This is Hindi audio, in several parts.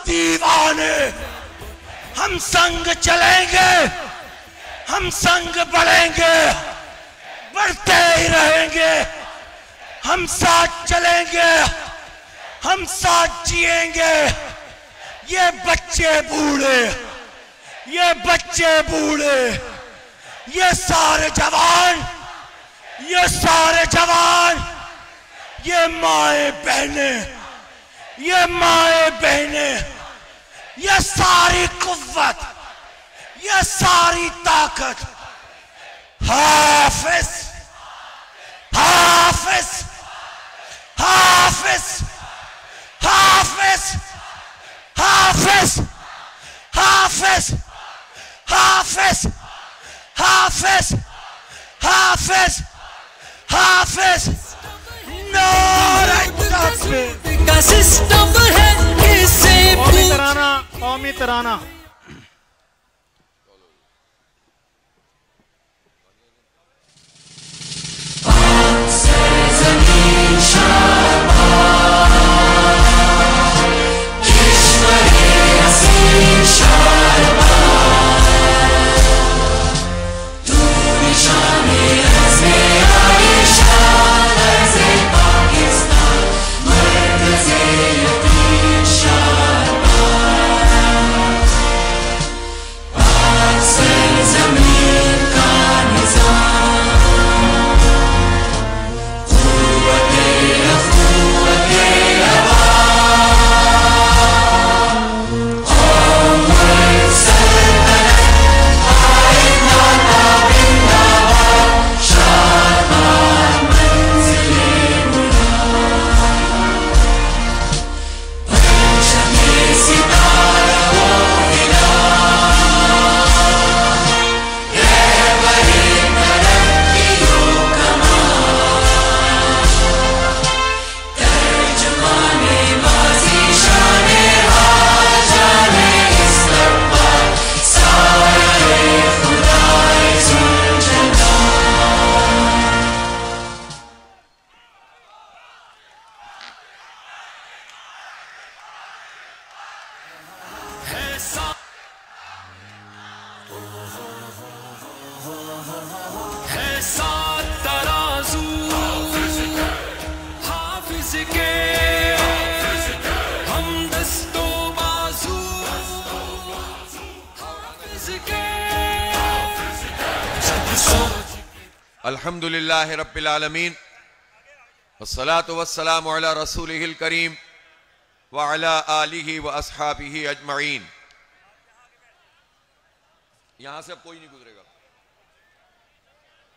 दीवाने, हम संग चलेंगे, हम संग बढ़ेंगे, बढ़ते ही रहेंगे, हम साथ चलेंगे, हम साथ जिएंगे। ये बच्चे बूढ़े, ये बच्चे बूढ़े, ये सारे जवान, ये सारे जवान, ये माए बहने, ये माए बहने, ये सारी कुव्वत, ये सारी ताकत हाफिज, हाफिज, हाफिज, हाफिज, हाफिज, हाफिज, हाफिज, हाफिज, हाफिज, हाफिज। नारे तकबीर का सिस्टम है इसे कौमी तराना अल्हम्दुलिल्लाहि रब्बिल आलमीन वस्सलातु वस्सलामु अला रसूलिहिल करीम व अला आलिहि व अस्हाबिहि अजमईन। यहां से अब कोई नहीं गुजरेगा।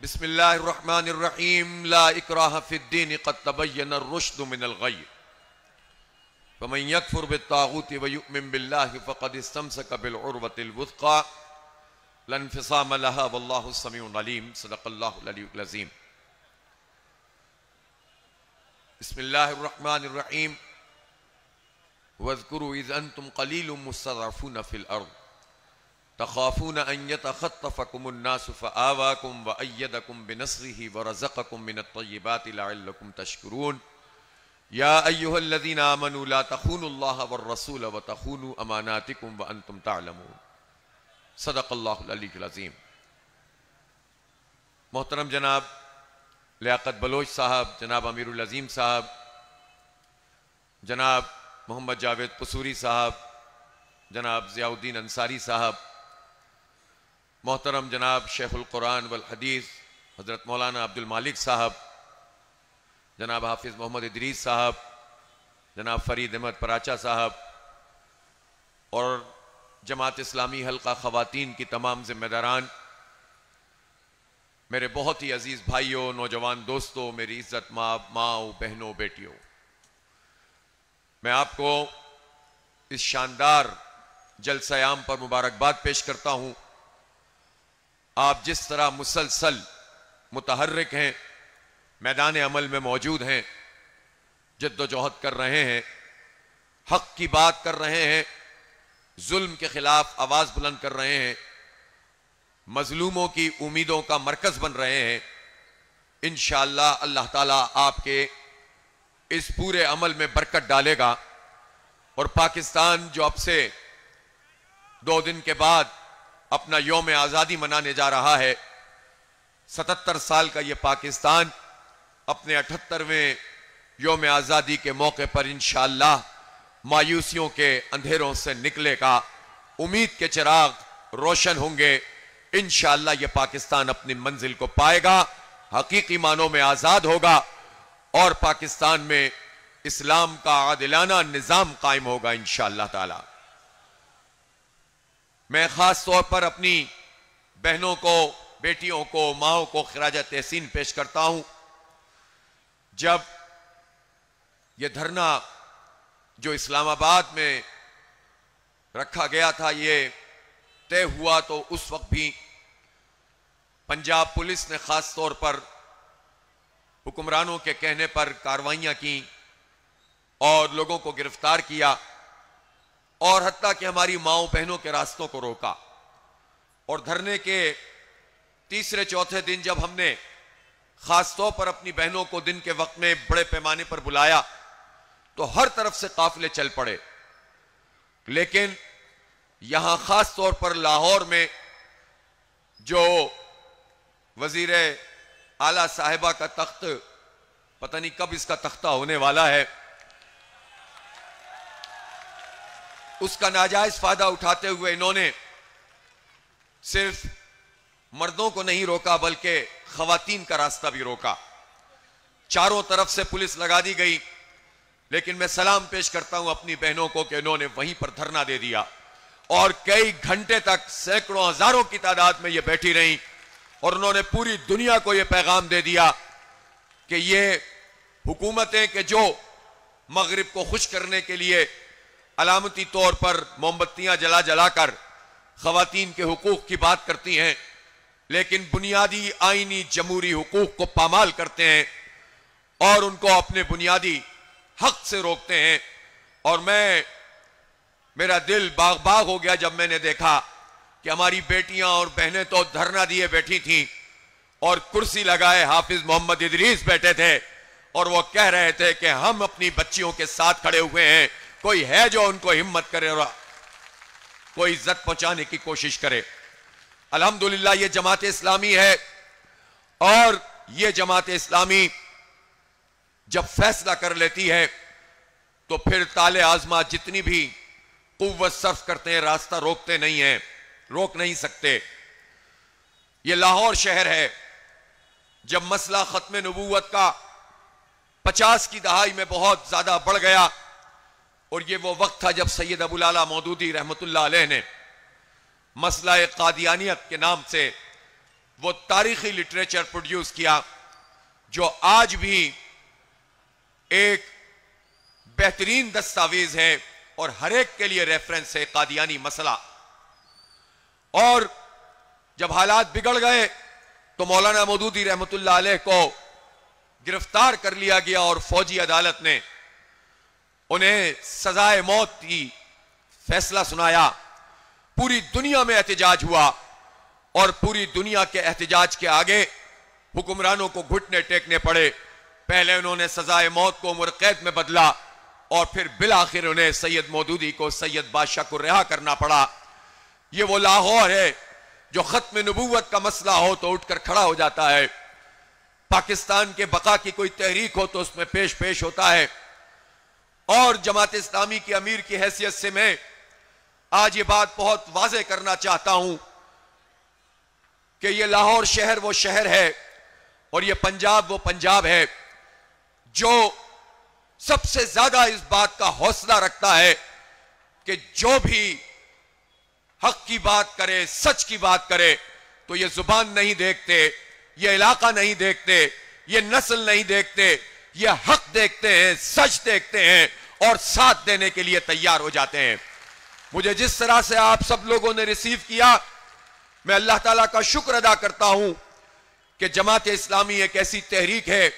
बिस्मिल्लाहिर रहमानिर रहीम। ला इक्राह फिद्दीन क़द तबय्यना ar-रुश्दु मिनल ग़य्य फमन यकफुर बित्ताग़ूति व यु'मिन बिल्लाहि फ़क़द इस्तमसक बिल उर्वतिल वुथक़ा लन फ़िसाम लहा वल्लाहु समीउन अलीम। सदक़ल्लाहुल अलीयुल अज़ीम। बिस्मिल्लाहिर रहमानिर रहीम। वज़्कुरू इज़ अंतुम क़लीलुम मुस्तज़अफ़ून फ़िल अर्ज़ तख़ाफ़ून अन यतख़त्तफ़कुमुन नासु फ़आवाकुम व अय्यदकुम बिनस्रिही व रज़क़कुम मिनत तय्यिबाति लअल्लकुम तशकुरून। या अय्युहल्लज़ीना आमनू ला तख़ूनुल्लाह वर रसूल व तख़ूनू अमानातिकुम व अंतुम तअलमून। सदक़ल्लाहुल अलीयुल अज़ीम। मोहतरम जनाब लियाक़त बलोच साहब, जनाब अमीरुल अज़ीम साहब, जनाब मोहम्मद जावेद कसूरी साहब, जनाब ज़ियाउद्दीन अंसारी साहब, मोहतरम जनाब शेखुल कुरान वल हदीस हज़रत मौलाना अब्दुल मालिक साहब, जनाब हाफिज़ मोहम्मद इदरीस साहब, जनाब फ़रीद अहमद पराचा साहब और जमात इस्लामी हल्का ख़वातीन की तमाम ज़िम्मेदारान, मेरे बहुत ही अजीज़ भाइयों, नौजवान दोस्तों, मेरी इज़्ज़त माँ बहनों, बेटियों, मैं आपको इस शानदार जलसा-ए-आम पर मुबारकबाद पेश करता हूँ। आप जिस तरह मुसलसल मुतहर्रिक हैं, मैदान अमल में मौजूद हैं, जद्दोजहद कर रहे हैं, हक़ की बात कर रहे हैं, जुल्म के खिलाफ आवाज बुलंद कर रहे हैं, मजलूमों की उम्मीदों का मरकज बन रहे हैं। इंशाअल्लाह अल्लाह ताला आपके इस पूरे अमल में बरकत डालेगा और पाकिस्तान जो अब से 2 दिन के बाद अपना यौम आज़ादी मनाने जा रहा है, 77 साल का ये पाकिस्तान अपने 78वें यौम आज़ादी के मौके पर इंशाअल्लाह मायूसियों के अंधेरों से निकलेगा, उम्मीद के चिराग रोशन होंगे। इंशाअल्लाह ये पाकिस्तान अपनी मंजिल को पाएगा, हकीकी मानों में आज़ाद होगा और पाकिस्तान में इस्लाम का आदिलाना निज़ाम कायम होगा इंशाअल्लाह ताला। मैं खास तौर पर अपनी बहनों को, बेटियों को, माओं को खिराज तहसीन पेश करता हूं। जब यह धरना जो इस्लामाबाद में रखा गया था ये तय हुआ, तो उस वक्त भी पंजाब पुलिस ने खास तौर पर हुक्मरानों के कहने पर कार्रवाइयां की और लोगों को गिरफ्तार किया और हत्ता कि हमारी माओ बहनों के रास्तों को रोका। और धरने के तीसरे चौथे दिन जब हमने खास तौर पर अपनी बहनों को दिन के वक्त में बड़े पैमाने पर बुलाया तो हर तरफ से काफिले चल पड़े, लेकिन यहां खास तौर पर लाहौर में जो वजीर आला साहिबा का तख्त, पता नहीं कब इसका तख्ता होने वाला है, उसका नाजायज फायदा उठाते हुए इन्होंने सिर्फ मर्दों को नहीं रोका बल्कि खवातीन का रास्ता भी रोका। चारों तरफ से पुलिस लगा दी गई, लेकिन मैं सलाम पेश करता हूं अपनी बहनों को कि इन्होंने वहीं पर धरना दे दिया और कई घंटे तक सैकड़ों हजारों की तादाद में ये बैठी रहीं और उन्होंने पूरी दुनिया को यह पैगाम दे दिया कि ये हुकूमतें कि जो मगरिब को खुश करने के लिए अलामती तौर पर मोमबत्तियां जला जलाकर खवातीन के हुकूक की बात करती हैं, लेकिन बुनियादी आईनी जमहूरी हुकूक को पामाल करते हैं और उनको अपने बुनियादी हक से रोकते हैं। और मेरा दिल बाग बाग हो गया जब मैंने देखा कि हमारी बेटियां और बहनें तो धरना दिए बैठी थीं और कुर्सी लगाए हाफिज मोहम्मद इदरीस बैठे थे और वो कह रहे थे कि हम अपनी बच्चियों के साथ खड़े हुए हैं, कोई है जो उनको हिम्मत करे और कोई इज्जत पहुंचाने की कोशिश करे। अल्हम्दुलिल्लाह ये जमात इस्लामी है और ये जमात इस्लामी जब फैसला कर लेती है तो फिर ताले आजमा जितनी भी कुव्वत सर्फ करते हैं रास्ता रोकते नहीं हैं, रोक नहीं सकते। ये लाहौर शहर है, जब मसला खत्म नबूवत का 50 की दहाई में बहुत ज्यादा बढ़ गया और ये वो वक्त था जब सैयद अबुल आला मौदूदी रहमतुल्लाह अलैह ने मसला कादियानियत के नाम से वो तारीखी लिटरेचर प्रोड्यूस किया जो आज भी एक बेहतरीन दस्तावेज है और हर एक के लिए रेफरेंस है, कादियानी मसला। और जब हालात बिगड़ गए तो मौलाना मौदूदी रहमतुल्लाह अलैह को गिरफ्तार कर लिया गया और फौजी अदालत ने उन्हें सजाए मौत की फैसला सुनाया। पूरी दुनिया में एहतजाज हुआ और पूरी दुनिया के एहतजाज के आगे हुक्मरानों को घुटने टेकने पड़े। पहले उन्होंने सजाए मौत को उम्र कैद में बदला और फिर बिलाखिर उन्हें सैयद मौदूदी को, सैयद बादशाह को रिहा करना पड़ा। ये वो लाहौर है जो खत्म नबूवत का मसला हो तो उठकर खड़ा हो जाता है, पाकिस्तान के बका की कोई तहरीक हो तो उसमें पेश होता है। और जमात इस्लामी के अमीर की हैसियत से मैं आज ये बात बहुत वाज़ेह करना चाहता हूं कि ये लाहौर शहर वो शहर है और ये पंजाब वो पंजाब है जो सबसे ज्यादा इस बात का हौसला रखता है कि जो भी हक की बात करे, सच की बात करे, तो ये जुबान नहीं देखते, ये इलाका नहीं देखते, ये नस्ल नहीं देखते, ये हक देखते हैं, सच देखते हैं और साथ देने के लिए तैयार हो जाते हैं। मुझे जिस तरह से आप सब लोगों ने रिसीव किया, मैं अल्लाह ताला का शुक्र अदा करता हूं कि जमात इस्लामी एक ऐसी तहरीक है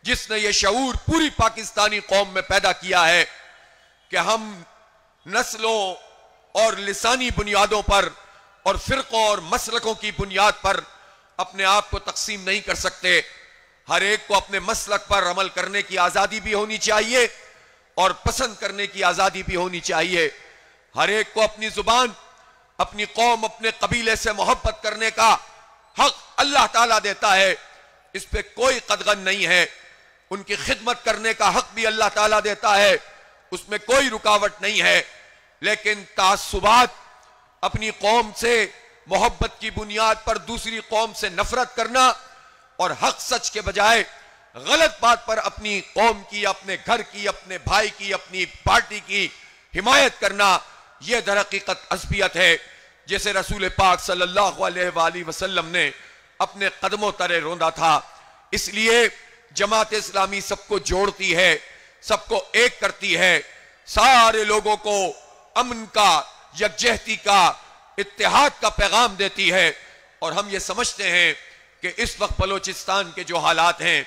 जिसने ये शऊर पूरी पाकिस्तानी कौम में पैदा किया है कि हम नस्लों और लिसानी बुनियादों पर और फिरकों और मसलकों की बुनियाद पर अपने आप को तकसीम नहीं कर सकते। हर एक को अपने मसलक पर अमल करने की आजादी भी होनी चाहिए और पसंद करने की आजादी भी होनी चाहिए। हर एक को अपनी जुबान, अपनी कौम, अपने कबीले से मोहब्बत करने का हक अल्लाह ताला देता है, इस पे कोई कदगन नहीं है। उनकी खिदमत करने का हक भी अल्लाह ताला देता है, उसमें कोई रुकावट नहीं है। लेकिन तासुबात, अपनी कौम से मोहब्बत की बुनियाद पर दूसरी कौम से नफरत करना और हक सच के बजाय गलत बात पर अपनी कौम की, अपने घर की, अपने भाई की, अपनी पार्टी की हिमायत करना, यह दर हकीकत असबियत है, जैसे रसूल पाक सल्लल्लाहु अलैहि वसल्लम ने अपने कदमों तले रोंदा था। इसलिए जमात इस्लामी सबको जोड़ती है, सबको एक करती है, सारे लोगों को अमन का, यकजहती का, इत्तेहाद का पैगाम देती है। और हम ये समझते हैं कि इस वक्त बलोचिस्तान के जो हालात हैं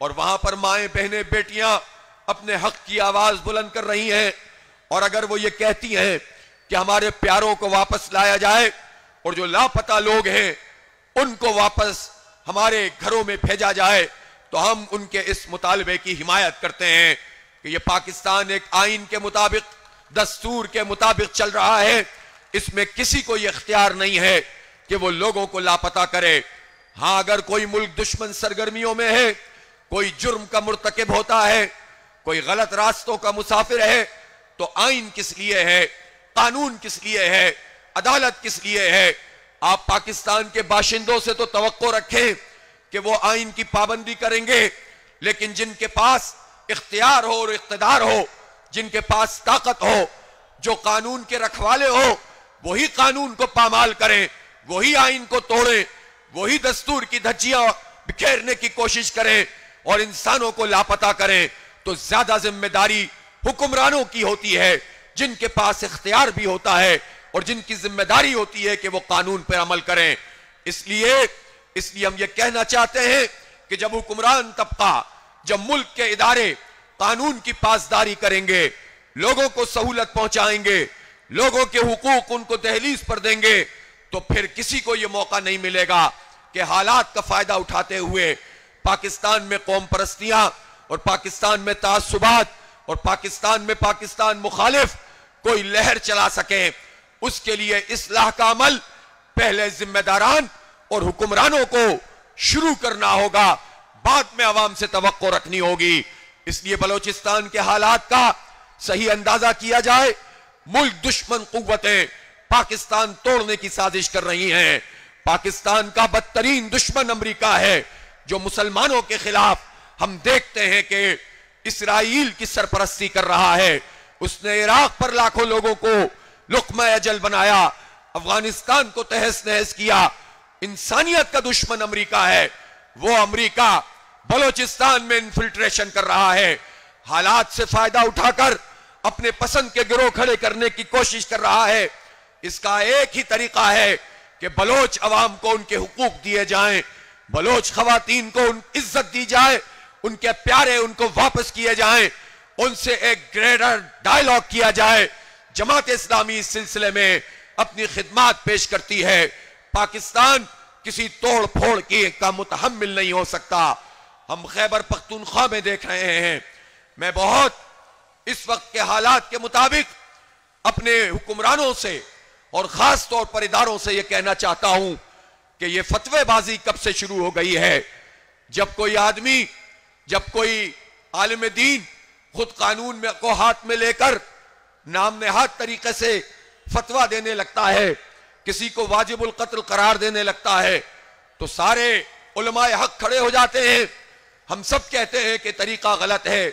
और वहां पर माएं, बहनें, बेटियां अपने हक की आवाज बुलंद कर रही हैं, और अगर वो ये कहती हैं कि हमारे प्यारों को वापस लाया जाए और जो लापता लोग हैं उनको वापस हमारे घरों में भेजा जाए, तो हम उनके इस मुतालबे की हिमायत करते हैं कि ये पाकिस्तान एक आइन के मुताबिक, दस्तूर के मुताबिक चल रहा है। इसमें किसी को यह इख्तियार नहीं है कि वो लोगों को लापता करे। हां, अगर कोई मुल्क दुश्मन सरगर्मियों में है, कोई जुर्म का मुर्तकिब होता है, कोई गलत रास्तों का मुसाफिर है, तो आइन किस लिए है, कानून किस लिए है, अदालत किस लिए है? आप पाकिस्तान के बाशिंदों से तो तवक्को रखें कि वो आइन की पाबंदी करेंगे, लेकिन जिनके पास इख्तियार हो और इख्तिदार हो, जिनके पास ताकत हो, जो कानून के रखवाले हो, वही कानून को पामाल करें, वही आइन को तोड़ें, वही दस्तूर की धज्जियां बिखेरने की कोशिश करें और इंसानों को लापता करें, तो ज्यादा जिम्मेदारी हुक्मरानों की होती है, जिनके पास इख्तियार भी होता है और जिनकी जिम्मेदारी होती है कि वो कानून पर अमल करें। इसलिए हम ये कहना चाहते हैं कि जब हुक्मरान तबका, जब मुल्क के इदारे कानून की पासदारी करेंगे, लोगों को सहूलत पहुंचाएंगे, लोगों के हुकूक उनको दहलीज पर देंगे, तो फिर किसी को यह मौका नहीं मिलेगा कि हालात का फायदा उठाते हुए पाकिस्तान में कौम परस्तियां और पाकिस्तान में तासुबात और पाकिस्तान में पाकिस्तान मुखालिफ कोई लहर चला सके। उसके लिए इस्लाह का अमल पहले जिम्मेदारान और हुक्मरानों को शुरू करना होगा, बाद में अवाम से तवक्को रखनी होगी। इसलिए बलोचिस्तान के हालात का सही अंदाजा किया जाए। मुल्क दुश्मन कुव्वतें पाकिस्तान तोड़ने की साजिश कर रही हैं। पाकिस्तान का बदतरीन दुश्मन अमेरिका है, जो मुसलमानों के खिलाफ हम देखते हैं कि इसराइल की सरपरस्ती कर रहा है। उसने इराक पर लाखों लोगों को लुक़्मा अजल बनाया, अफगानिस्तान को तहस नहस किया। इंसानियत का दुश्मन अमेरिका है, वो अमेरिका बलोचिस्तान में इन्फिल्ट्रेशन कर रहा है, हालात से फायदा उठाकर अपने पसंद के गिरोह खड़े करने की कोशिश कर रहा है। इसका एक ही तरीका है कि बलोच अवाम को उनके हुकूक दिए जाएं, बलोच खवातीन को इज्जत दी जाए, उनके प्यारे उनको वापस किए जाएं, उनसे एक ग्रेटर डायलॉग किया जाए। जमात इस्लामी इस सिलसिले में अपनी खिदमात पेश करती है। पाकिस्तान किसी तोड़ फोड़ का मुतहम्मिल नहीं हो सकता। हम खैबर पख्तूनख्वा में देख रहे हैं। मैं बहुत इस वक्त के हालात के मुताबिक अपने हुक्मरानों से और खास तौर पर इदारों से यह कहना चाहता हूं कि यह फतवेबाजी कब से शुरू हो गई है। जब कोई आदमी, जब कोई आलिम दीन खुद कानून में को हाथ में लेकर नाम नेहाद तरीके से फतवा देने लगता है, किसी को वाजिबुल कत्ल करार देने लगता है, तो सारे उलमाए हक खड़े हो जाते हैं। हम सब कहते हैं कि तरीका गलत है,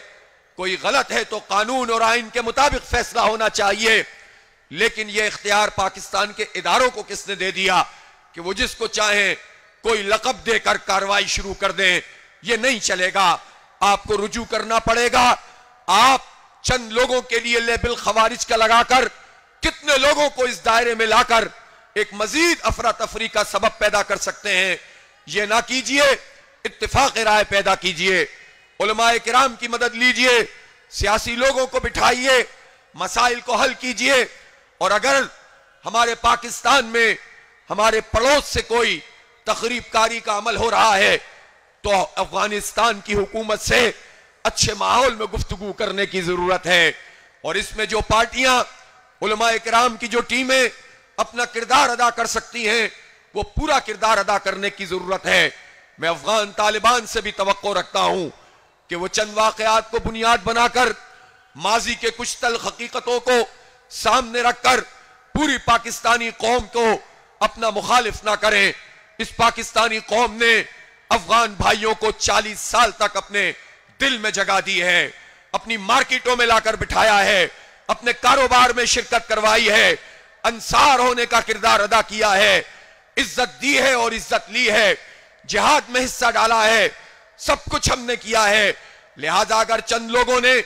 कोई गलत है तो कानून और आइन के मुताबिक फैसला होना चाहिए। लेकिन यह इख्तियार पाकिस्तान के इदारों को किसने दे दिया कि वो जिसको चाहे कोई लक़ब देकर कार्रवाई शुरू कर दें? यह नहीं चलेगा, आपको रुजू करना पड़ेगा। आप चंद लोगों के लिए लेबल खवारिज का लगाकर कितने लोगों को इस दायरे में लाकर एक मजीद अफरा तफरी का सबब पैदा कर सकते हैं। यह ना कीजिए, इत्तिफाक राय पैदा कीजिए, उलमाए किराम की मदद लीजिए, सियासी लोगों को बिठाइए, मसाइल को हल कीजिए। और अगर हमारे पाकिस्तान में हमारे पड़ोस से कोई तखरीबकारी का अमल हो रहा है तो अफगानिस्तान की हुकूमत से अच्छे माहौल में गुफ्तगू करने की जरूरत है। और इसमें जो पार्टियां, उलमाए किराम की जो टीमें अपना किरदार अदा कर सकती हैं, वो पूरा किरदार अदा करने की जरूरत है। मैं अफगान तालिबान से भी तवक्को रखता हूं कि वो चंद वाकयात को बुनियाद बनाकर, माजी के कुछ तल्ख हकीकतों को सामने रखकर पूरी पाकिस्तानी कौम को अपना मुखालिफ ना करें। इस पाकिस्तानी कौम ने अफगान भाइयों को 40 साल तक अपने दिल में जगह दी है, अपनी मार्केटों में लाकर बिठाया है, अपने कारोबार में शिरकत करवाई है, अंसार होने का किरदार अदा किया है, इज्जत दी है और इज्जत ली है, जिहाद में हिस्सा डाला है, सब कुछ हमने किया है। लिहाजा अगर चंद लोगों ने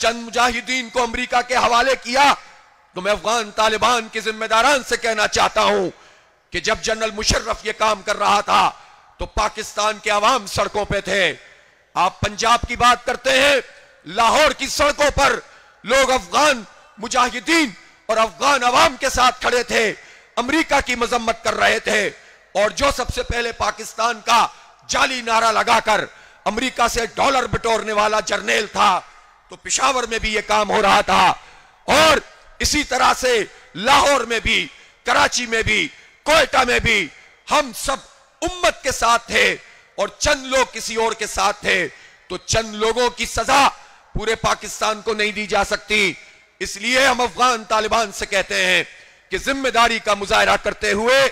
चंद मुजाहिदीन को अमेरिका के हवाले किया, तो मैं अफगान तालिबान के जिम्मेदारान से कहना चाहता हूं कि जब जनरल मुशर्रफ ये काम कर रहा था तो पाकिस्तान के अवाम सड़कों पे थे। आप पंजाब की बात करते हैं, लाहौर की सड़कों पर लोग अफगान मुजाहिदीन और अफगान अवाम के साथ खड़े थे, अमेरिका की मजम्मत कर रहे थे। और जो सबसे पहले पाकिस्तान का जाली नारा लगाकर अमेरिका से डॉलर बटोरने वाला जर्नेल था, तो पेशावर में भी यह काम हो रहा था। और इसी तरह से लाहौर में भी, कराची में भी, कोयटा में भी हम सब उम्मत के साथ थे और चंद लोग किसी और के साथ थे। तो चंद लोगों की सजा पूरे पाकिस्तान को नहीं दी जा सकती। इसलिए हम अफगान तालिबान से कहते हैं कि जिम्मेदारी का मुजाहरा करते हुए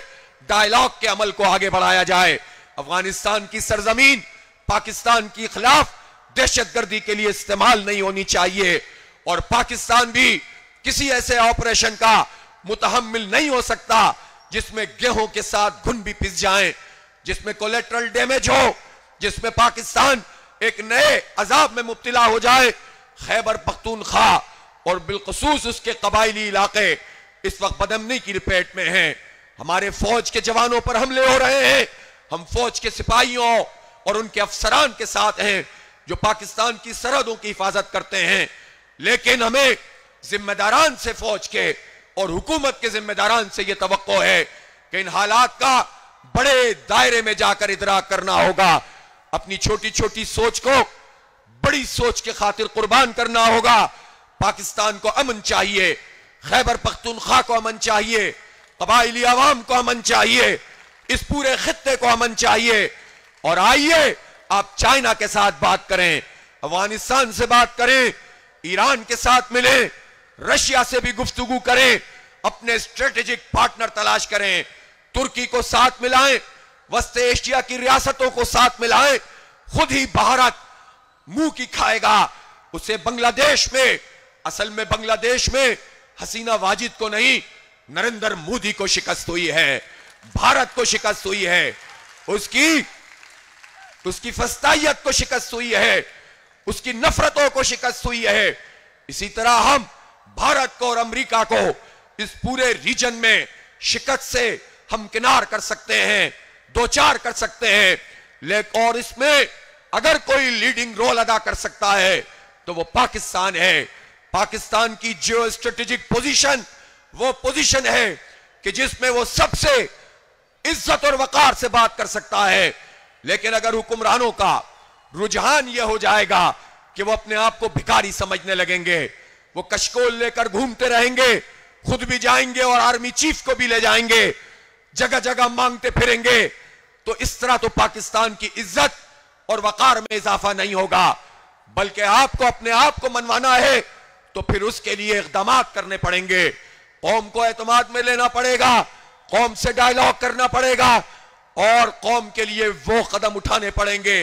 डायलॉग के अमल को आगे बढ़ाया जाए। अफगानिस्तान की सरजमीन पाकिस्तान के खिलाफ दहशतगर्दी के लिए इस्तेमाल नहीं होनी चाहिए और पाकिस्तान भी किसी ऐसे ऑपरेशन का मुतहम्मिल नहीं हो सकता जिसमें गेहूं के साथ घुन भी पिस जाएं, जिसमें कोलेटरल डैमेज हो, जिसमें पाकिस्तान एक नए अजाब में मुब्तला हो जाए। खैबर पख्तूनख्वा और बिलखसूस उसके कबायली इलाके इस वक्त बदअमनी की लपेट में हैं। हमारे फौज के जवानों पर हमले हो रहे हैं। हम फौज के सिपाहियों और उनके अफसरान के साथ हैं जो पाकिस्तान की सरहदों की हिफाजत करते हैं। लेकिन हमें जिम्मेदारान से, फौज के और हुकूमत के जिम्मेदारान से यह तवक्को है कि इन हालात का बड़े दायरे में जाकर इदराक करना होगा। अपनी छोटी छोटी सोच को बड़ी सोच के खातिर कुर्बान करना होगा। पाकिस्तान को अमन चाहिए, खैबर पख्तूनख्वा को अमन चाहिए, कबायली अवाम को अमन चाहिए, इस पूरे खित्ते को अमन चाहिए। और आइए आप चाइना के साथ बात करें, अफगानिस्तान से बात करें, ईरान के साथ मिलें, रशिया से भी गुफ्तगू करें, अपने स्ट्रेटेजिक पार्टनर तलाश करें, तुर्की को साथ मिलाएं, वस्त एशिया की रियासतों को साथ मिलाएं। खुद ही भारत मुंह की खाएगा उसे बांग्लादेश में, असल में बांग्लादेश में हसीना वाजिद को नहीं, नरेंद्र मोदी को शिकस्त हुई है, भारत को शिकस्त हुई है, उसकी फस्तायत को शिकस्त हुई है, उसकी नफरतों को शिकस्त हुई है। इसी तरह हम भारत को और अमेरिका को इस पूरे रीजन में शिकस्त से हम किनार कर सकते हैं, दो चार कर सकते हैं। लेकिन और इसमें अगर कोई लीडिंग रोल अदा कर सकता है तो वो पाकिस्तान है। पाकिस्तान की जियो स्ट्रेटेजिक पोजीशन वो पोजीशन है कि जिसमें वो सबसे इज्जत और वकार से बात कर सकता है। लेकिन अगर हुक्मरानों का रुझान यह हो जाएगा कि वो अपने आप को भिखारी समझने लगेंगे, वो कशकोल लेकर घूमते रहेंगे, खुद भी जाएंगे और आर्मी चीफ को भी ले जाएंगे, जगह जगह मांगते फिरेंगे, तो इस तरह तो पाकिस्तान की इज्जत और वकार में इजाफा नहीं होगा। बल्कि आपको अपने आप को मनवाना है तो फिर उसके लिए इक़दाम करने पड़ेंगे, कौम को एतमाद में लेना पड़ेगा, कौम से डायलॉग करना पड़ेगा और कौम के लिए वो कदम उठाने पड़ेंगे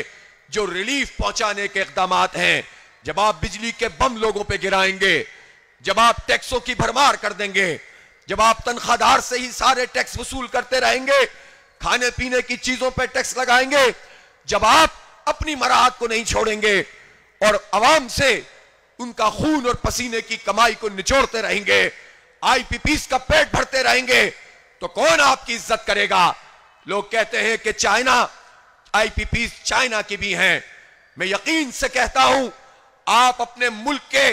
जो रिलीफ पहुंचाने के इक़दाम हैं। जब आप बिजली के बम लोगों पे गिराएंगे, जब आप टैक्सों की भरमार कर देंगे, जब आप तनख्वाहदार से ही सारे टैक्स वसूल करते रहेंगे, खाने पीने की चीजों पे टैक्स लगाएंगे, जब आप अपनी मराहत को नहीं छोड़ेंगे और अवाम से उनका खून और पसीने की कमाई को निचोड़ते रहेंगे, आईपीपीस का पेट भरते रहेंगे, तो कौन आपकी इज्जत करेगा? लोग कहते हैं कि चाइना, आईपीपीस चाइना की भी हैं। मैं यकीन से कहता हूं आप अपने मुल्क के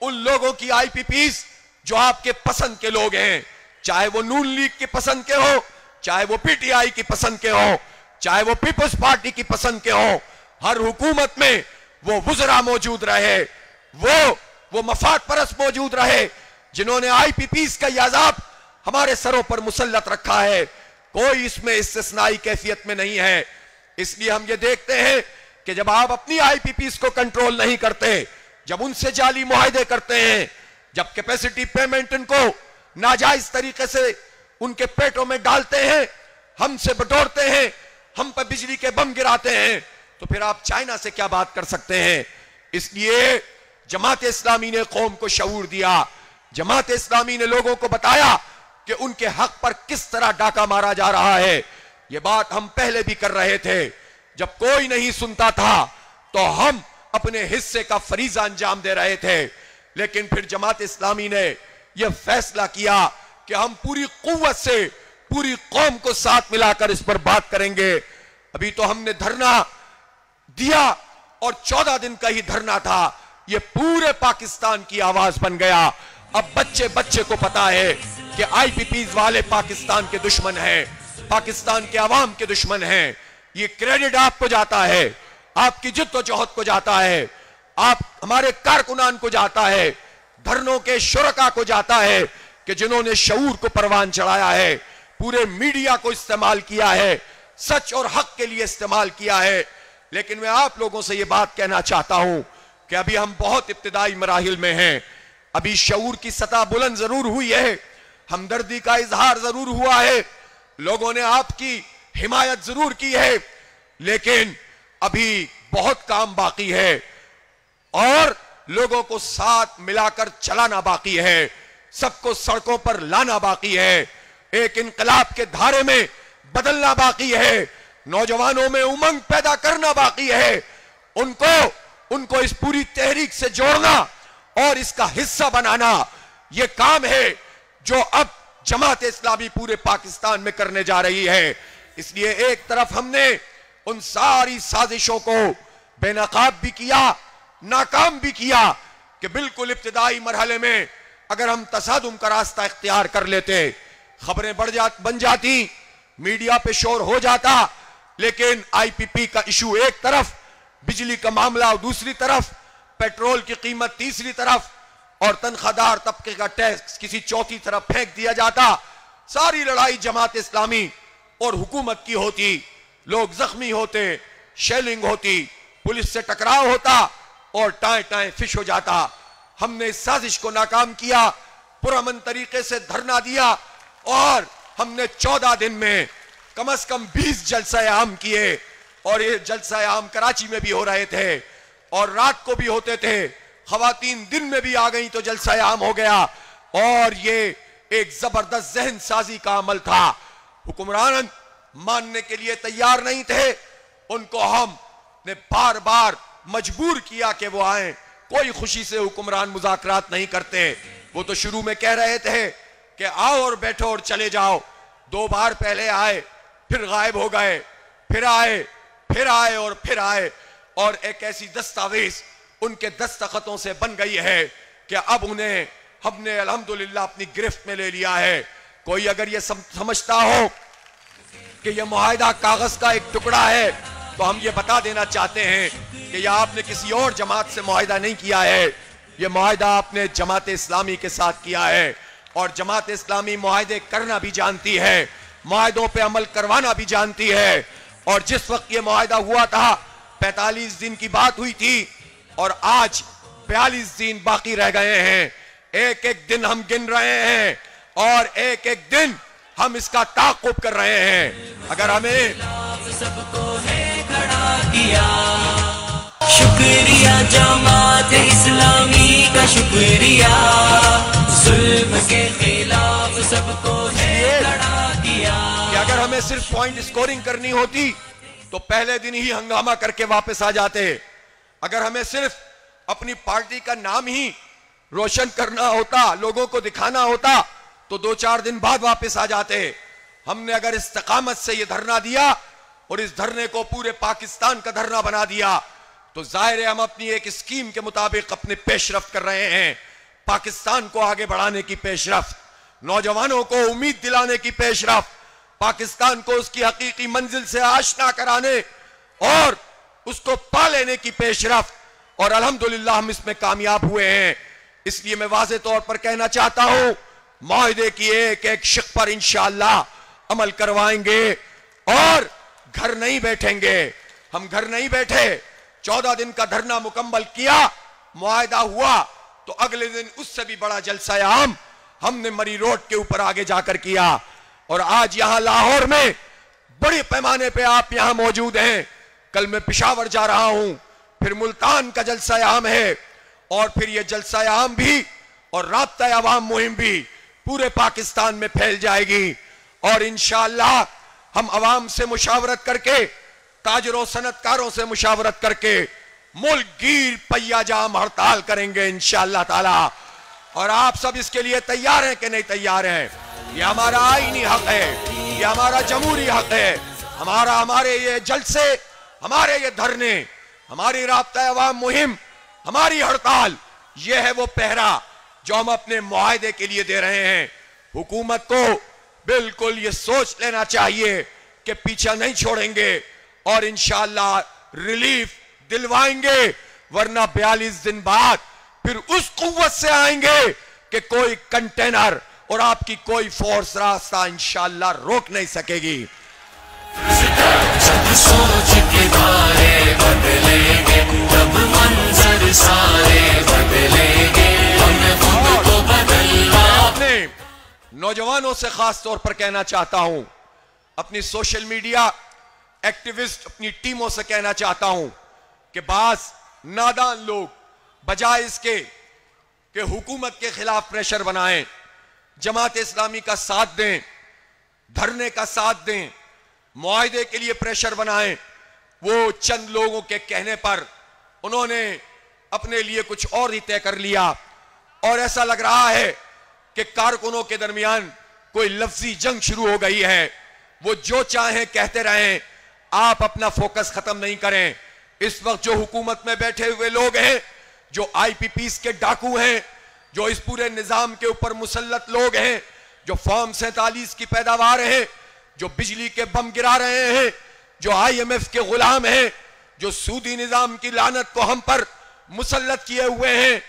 उन लोगों की आईपीपीस जो आपके पसंद के लोग हैं, चाहे वो नून लीग के पसंद के हो, चाहे वो पीटीआई की पसंद के हो, चाहे वो पीपल्स पार्टी की पसंद के हो, हर हुकूमत में वो वुज़रा मौजूद रहे, वो मफाद परस्त मौजूद रहे, जिन्होंने IPPs का यह अज़ाब हमारे सरों पर मुसल्लत रखा है। कोई इसमें इस्तिस्नाई कैफियत में नहीं है। इसलिए हम ये देखते हैं कि जब आप अपनी IPPs को कंट्रोल नहीं करते, जब उनसे जाली मुआहदे करते हैं, जब कैपेसिटी पेमेंट इनको नाजायज तरीके से उनके पेटों में डालते हैं, हमसे बटोरते हैं, हम पर बिजली के बम गिराते हैं, तो फिर आप चाइना से क्या बात कर सकते हैं। इसलिए जमात इस्लामी ने कौम को शऊर दिया, जमात इस्लामी ने लोगों को बताया कि उनके हक पर किस तरह डाका मारा जा रहा है। यह बात हम पहले भी कर रहे थे, जब कोई नहीं सुनता था तो हम अपने हिस्से का फरीजा अंजाम दे रहे थे। लेकिन फिर जमात इस्लामी ने यह फैसला किया कि हम पूरी कुव्वत से पूरी कौम को साथ मिलाकर इस पर बात करेंगे। अभी तो हमने धरना दिया और 14 दिन का ही धरना था, यह पूरे पाकिस्तान की आवाज बन गया। अब बच्चे बच्चे को पता है कि IPPs वाले पाकिस्तान के दुश्मन हैं, पाकिस्तान के अवाम के दुश्मन हैं। ये क्रेडिट आपको जाता है, आपकी जिद्दोजहद को जाता है, आप हमारे कारकुनान को जाता है, धरनों के शुरका को जाता है कि जिन्होंने शऊर को परवान चढ़ाया है, पूरे मीडिया को इस्तेमाल किया है, सच और हक के लिए इस्तेमाल किया है। लेकिन मैं आप लोगों से यह बात कहना चाहता हूं कि अभी हम बहुत इब्तिदाई मराहिल में हैं। अभी शऊर की सतह बुलंद जरूर हुई है, हमदर्दी का इजहार जरूर हुआ है, लोगों ने आपकी हिमायत जरूर की है, लेकिन अभी बहुत काम बाकी है और लोगों को साथ मिलाकर चलाना बाकी है, सबको सड़कों पर लाना बाकी है, एक इनकलाब के धारे में बदलना बाकी है, नौजवानों में उमंग पैदा करना बाकी है, उनको इस पूरी तहरीक से जोड़ना और इसका हिस्सा बनाना, यह काम है जो अब जमात इस्लामी पूरे पाकिस्तान में करने जा रही है। इसलिए एक तरफ हमने उन सारी साजिशों को बेनकाब भी किया, नाकाम भी किया कि बिल्कुल इब्तिदाई मरहले में अगर हम तसादुम का रास्ता इख्तियार कर लेते, खबरें बन जाती, मीडिया पे शोर हो जाता, लेकिन IPP का इशू एक तरफ, बिजली का मामला दूसरी तरफ, पेट्रोल की कीमत तीसरी तरफ और तनख्वाहदार तबके का टैक्स किसी चौथी तरफ फेंक दिया जाता। सारी लड़ाई जमात इस्लामी और हुकूमत की होती, लोग जख्मी होते, शेलिंग होती, पुलिस से टकराव होता और टाए टाए फिश हो जाता। हमने इस साजिश को नाकाम किया, पुरअमन तरीके से धरना दिया और हमने 14 दिन में कम से कम 20 जलसा आम किए और ये जलसा आम कराची में भी हो रहे थे और रात को भी होते थे, खवातीन दिन में भी आ गई तो जलसा आम हो गया और ये एक जबरदस्त जहन साजी का अमल था। हुक्मरान मानने के लिए तैयार नहीं थे, उनको हमने बार बार मजबूर किया कि वो आए। कोई खुशी से हुक्मरान मुज़ाकरात नहीं करते, वो तो शुरू में कह रहे थे कि आओ और बैठो और चले जाओ। 2 बार पहले आए, फिर गायब हो गए, फिर आए, फिर आए और फिर आए और एक ऐसी दस्तावेज उनके दस्तखतों से बन गई है कि अब उन्हें हमने अल्हम्दुलिल्लाह अपनी गिरफ्त में ले लिया है। कोई अगर ये समझता हो कि यह मुआहिदा कागज का एक टुकड़ा है तो हम ये बता देना चाहते हैं कि यह आपने किसी और जमात से मुआहिदा नहीं किया है, यह मुआहिदा आपने जमात इस्लामी के साथ किया है और जमात इस्लामी मुआहिदे करना भी जानती है, मुआहिदों पे अमल करवाना भी जानती है। और जिस वक्त ये मुआहिदा हुआ था 45 दिन की बात हुई थी और आज 42 दिन बाकी रह गए हैं। एक एक दिन हम गिन रहे हैं और एक एक दिन हम इसका ताक़ुब कर रहे हैं। अगर हमें सबको है खड़ा किया, शुक्रिया जमात इस्लामी का, शुक्रिया जुल्म के खिलाफ सबको है खड़ा किया। कि अगर हमें सिर्फ पॉइंट स्कोरिंग करनी होती तो पहले दिन ही हंगामा करके वापस आ जाते। अगर हमें सिर्फ अपनी पार्टी का नाम ही रोशन करना होता, लोगों को दिखाना होता, तो 2-4 दिन बाद वापस आ जाते। हमने अगर इस्तिकामत से यह धरना दिया और इस धरने को पूरे पाकिस्तान का धरना बना दिया तो जाहिर है हम अपनी एक स्कीम के मुताबिक अपने पेशरफ्त कर रहे हैं, पाकिस्तान को आगे बढ़ाने की पेशरफ्त, नौजवानों को उम्मीद दिलाने की पेशरफ्त, पाकिस्तान को उसकी हकीकी मंजिल से आशना कराने और उसको पा लेने की पेशरफ्त और अल्हम्दुलिल्लाह हम इसमें कामयाब हुए हैं। इसलिए मैं वाज़े तौर पर कहना चाहता हूं, मुआहिदे की एक एक शिक पर इंशाअल्लाह अमल करवाएंगे और घर नहीं बैठेंगे। हम घर नहीं बैठे, 14 दिन का धरना मुकम्मल किया, मुआहिदा हुआ, तो अगले दिन उससे भी बड़ा जलसा आम हमने मरी रोड के ऊपर आगे जाकर किया। और आज यहां लाहौर में बड़े पैमाने पे आप यहां मौजूद हैं। कल मैं पेशावर जा रहा हूं, फिर मुल्तान का जलसा आम है, और फिर यह जलसा आम भी और राब्ता अवाम मुहिम भी पूरे पाकिस्तान में फैल जाएगी। और इंशाअल्लाह हम अवाम से मुशावरत करके, ताजरों सनतकारों से मुशावरत करके मुल्क गिर पहिया जाम हड़ताल करेंगे इंशाअल्लाह ताला। और आप सब इसके लिए तैयार हैं कि नहीं तैयार हैं? ये हमारा आईनी हक है, ये हमारा जमहूरी हक है। हमारे ये जलसे, हमारे ये धरने, हमारी राब्ता अवाम मुहिम, हमारी हड़ताल, ये है वो पहरा जो हम अपने मुआहिदे के लिए दे रहे हैं। हुकूमत को बिल्कुल ये सोच लेना चाहिए कि पीछा नहीं छोड़ेंगे और इंशाअल्लाह रिलीफ दिलवाएंगे, वरना 42 दिन बाद फिर उस कुव्वत से आएंगे कि कोई कंटेनर और आपकी कोई फोर्स रास्ता इंशाअल्लाह रोक नहीं सकेगी। जब सोच के बारे बदलेंगे, तब मंजर सारे बदलेंगे, हमें खुद को बदलना। अपने नौजवानों से खास तौर पर कहना चाहता हूं, अपनी सोशल मीडिया एक्टिविस्ट अपनी टीमों से कहना चाहता हूं कि बास नादान लोग बजाय इसके कि हुकूमत के खिलाफ प्रेशर बनाएं, जमात इस्लामी का साथ दें, धरने का साथ दें, मुआहिदे के लिए प्रेशर बनाएं, वो चंद लोगों के कहने पर उन्होंने अपने लिए कुछ और ही तय कर लिया। और ऐसा लग रहा है कि कारकुनों के दरमियान कोई लफ्जी जंग शुरू हो गई है। वो जो चाहें कहते रहें, आप अपना फोकस खत्म नहीं करें। इस वक्त जो हुकूमत में बैठे हुए लोग हैं, जो IPPs के डाकू हैं, जो इस पूरे निजाम के ऊपर मुसल्लत लोग हैं, जो फॉर्म 47 की पैदावार हैं, जो बिजली के बम गिरा रहे हैं, जो IMF के गुलाम हैं, जो सूदी निजाम की लानत को हम पर मुसल्लत किए हुए हैं,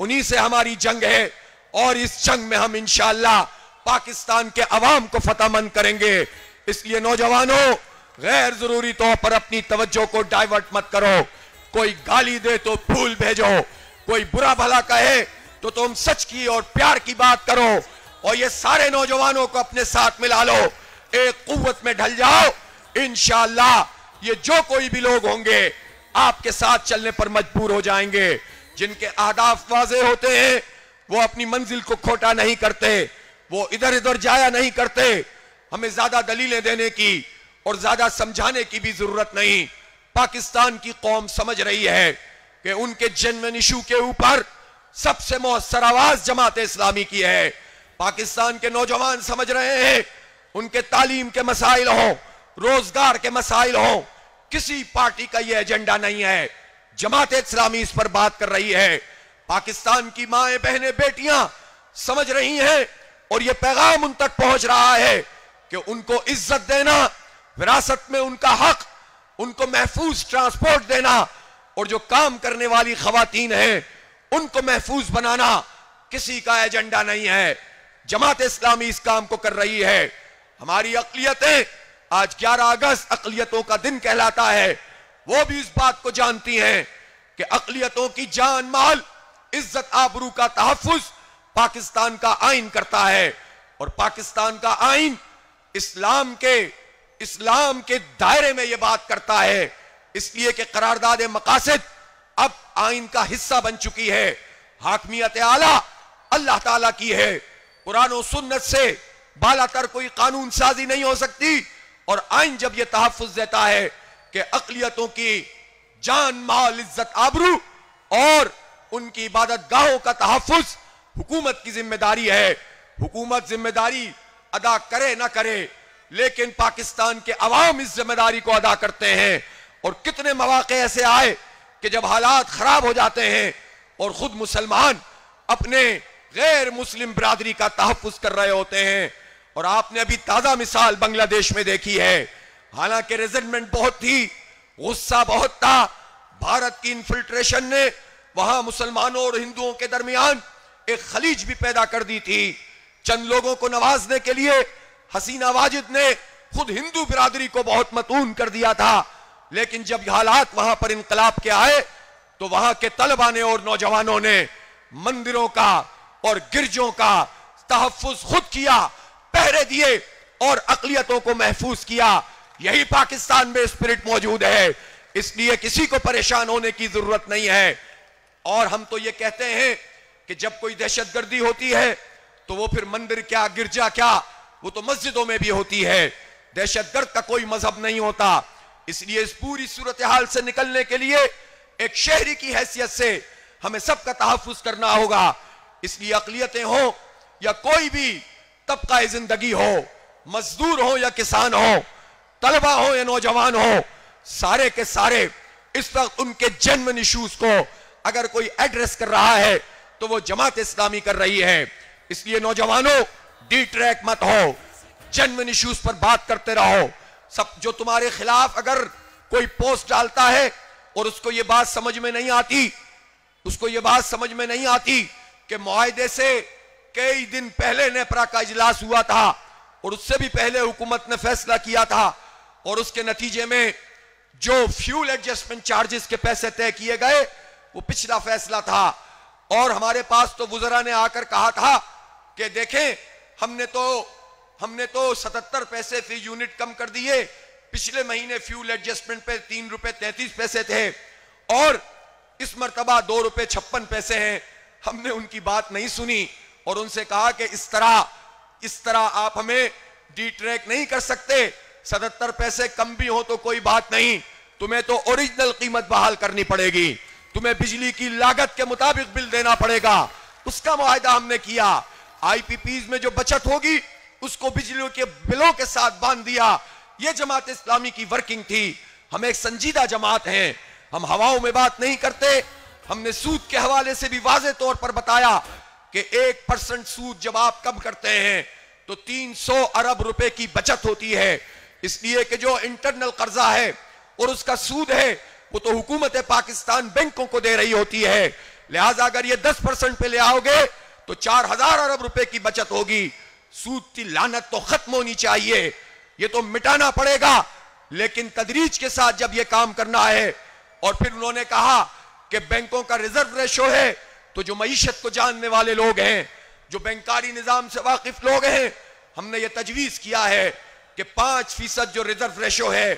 उन्हीं से हमारी जंग है। और इस जंग में हम इंशाअल्लाह पाकिस्तान के अवाम को फतहमंद करेंगे। इसलिए नौजवानों, गैर जरूरी तौर पर अपनी तवज्जो को डाइवर्ट मत करो। कोई गाली दे तो फूल भेजो, कोई बुरा भला कहे तो तुम सच की और प्यार की बात करो, और ये सारे नौजवानों को अपने साथ मिला लो, एक कुव्वत में ढल जाओ। इंशाअल्लाह ये जो कोई भी लोग होंगे आपके साथ चलने पर मजबूर हो जाएंगे। जिनके अहदाफ वाज़े होते हैं वो अपनी मंजिल को खोटा नहीं करते, वो इधर उधर जाया नहीं करते। हमें ज्यादा दलीलें देने की और ज्यादा समझाने की भी जरूरत नहीं। पाकिस्तान की कौम समझ रही है कि उनके जेन्युइन इशू के ऊपर सबसे मौसर आवाज जमात इस्लामी की है। पाकिस्तान के नौजवान समझ रहे हैं, उनके तालीम के मसाइल हों, रोजगार के मसाइल हों, किसी पार्टी का यह एजेंडा नहीं है। जमात इस्लामी इस पर बात कर रही है। पाकिस्तान की माएं, बहनें, बेटियां समझ रही हैं और यह पैगाम उन तक पहुंच रहा है कि उनको इज्जत देना, विरासत में उनका हक, उनको महफूज ट्रांसपोर्ट देना, और जो काम करने वाली खवातीन हैं उनको महफूज बनाना किसी का एजेंडा नहीं है। जमात इस्लामी इस काम को कर रही है। हमारी अक़लियतें, आज 11 अगस्त अक़लियतों का दिन कहलाता है, वो भी इस बात को जानती हैं कि अक़लियतों की जान, माल, इज्जत, आबरू का तहफ़्फ़ुज़ पाकिस्तान का आइन करता है। और पाकिस्तान का आइन इस्लाम के दायरे में यह बात करता है, इसलिए कि करारदाद मकासद अब आइन का हिस्सा बन चुकी है। हाकमियत आला अल्लाह ताला की है। कुरान और सुन्नत से बालातर कोई कानून साजी नहीं हो सकती। और आइन जब यह तहफ़्फ़ुज़ देता है कि अक़लियतों की जान, माल, इज्जत, आबरू और उनकी इबादत गाहों का तहफ़्फ़ुज़ हुकूमत की जिम्मेदारी है। हुकूमत जिम्मेदारी अदा करे ना करे, लेकिन पाकिस्तान के अवाम इस जिम्मेदारी को अदा करते हैं। और कितने मौके ऐसे आए कि जब हालात खराब हो जाते हैं और खुद मुसलमान अपने गैर मुस्लिम बिरादरी का तहफ़्फ़ुज़ कर रहे होते हैं। और आपने अभी ताजा मिसाल बांग्लादेश में देखी है। हालांकि रेजिडमेंट बहुत थी, गुस्सा बहुत था, भारत की इन्फिल्ट्रेशन ने वहां मुसलमानों और हिंदुओं के दरमियान एक खलीज भी पैदा कर दी थी। चंद लोगों को नवाजने के लिए हसीना वाजिद ने खुद हिंदू बिरादरी को बहुत मतून कर दिया था, लेकिन जब हालात वहां पर इंकलाब के आए तो वहां के तलबा ने और नौजवानों ने मंदिरों का और गिरजों का तहफ्फुज खुद किया, पहरे दिए और अक़लियतों को महफूज किया। यही पाकिस्तान में स्पिरिट मौजूद है, इसलिए किसी को परेशान होने की जरूरत नहीं है। और हम तो ये कहते हैं कि जब कोई दहशतगर्दी होती है तो वो फिर मंदिर क्या गिरजा क्या, वो तो मस्जिदों में भी होती है। दहशतगर्द का कोई मजहब नहीं होता। इसलिए इस पूरी सूरत हाल से निकलने के लिए एक शहरी की हैसियत से हमें सबका तहफ्फुज करना होगा। इसलिए अक़लियतें हो या कोई भी तबका जिंदगी हो, मजदूर हो या किसान हो, तलबा हो या नौजवान हो, सारे के सारे इस वक्त उनके जेन्युइन इश्यूज को अगर कोई एड्रेस कर रहा है तो वो जमात इस्लामी कर रही है। इसलिए नौजवानों, डी ट्रैक मत हो, जेन्युइन इश्यूज पर बात करते रहो। सब जो तुम्हारे खिलाफ अगर कोई पोस्ट डालता है और उसको ये बात समझ में नहीं आती, कि मुआहदे से कई दिन पहले नेपरा का इजलास हुआ था और उससे भी पहले हुकूमत ने फैसला किया था और उसके नतीजे में जो फ्यूल एडजस्टमेंट चार्जेस के पैसे तय किए गए वो पिछला फैसला था। और हमारे पास तो वुज़रा ने आकर कहा था कि देखें, हमने तो 77 पैसे फी यूनिट कम कर दिए, पिछले महीने फ्यूल एडजस्टमेंट पे 3 रुपए 33 पैसे थे और इस मर्तबा 2 रुपए 56 पैसे हैं। हमने उनकी बात नहीं सुनी और उनसे कहा कि इस तरह आप हमें डी ट्रैक नहीं कर सकते। 77 पैसे कम भी हो तो कोई बात नहीं, तुम्हें तो ओरिजिनल कीमत बहाल करनी पड़ेगी, तुम्हें बिजली की लागत के मुताबिक बिल देना पड़ेगा। उसका मुआहदा हमने किया। आईपीपीज में जो बचत होगी उसको बिजली के बिलों के साथ बांध दिया। यह जमात इस्लामी की वर्किंग थी। हम एक संजीदा जमात हैं, हम हवाओं में बात नहीं करते। हमने सूद के हवाले से भी वाज़े तौर पर बताया कि 1% सूद जब आप कम करते हैं तो 300 अरब रुपए की बचत होती है। इसलिए कि जो इंटरनल कर्जा है और उसका सूद है वो तो हुकूमत पाकिस्तान बैंकों को दे रही होती है। लिहाजा अगर ये 10% पे ले आओगे तो 4000 अरब रुपए की बचत होगी। सूद की लानत तो खत्म होनी चाहिए, ये तो मिटाना पड़ेगा, लेकिन तदरीज के साथ जब ये काम करना है। और फिर उन्होंने कहा कि बैंकों का रिजर्व रेशो है, तो जो मईशत को जानने वाले लोग हैं, जो बैंकारी निजाम से वाकिफ लोग हैं, हमने ये तजवीज किया है कि 5% जो रिजर्व रेशो है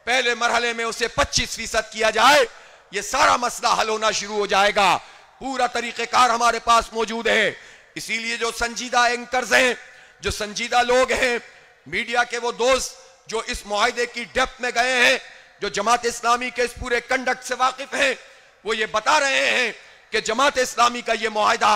पहले मरहले में उसे 25% किया जाए। ये सारा मसला हल होना शुरू हो जाएगा। पूरा तरीक़ेकार हमारे पास मौजूद है। इसीलिए जो संजीदा एंकर्स हैं, जो संजीदा लोग हैं, मीडिया के वो दोस्त जो इस मुआहदे की डेप्थ में गए हैं, जो जमात इस्लामी के इस पूरे कंडक्ट से वाकिफ हैं, वो ये बता रहे हैं कि जमात इस्लामी का ये मुआहदा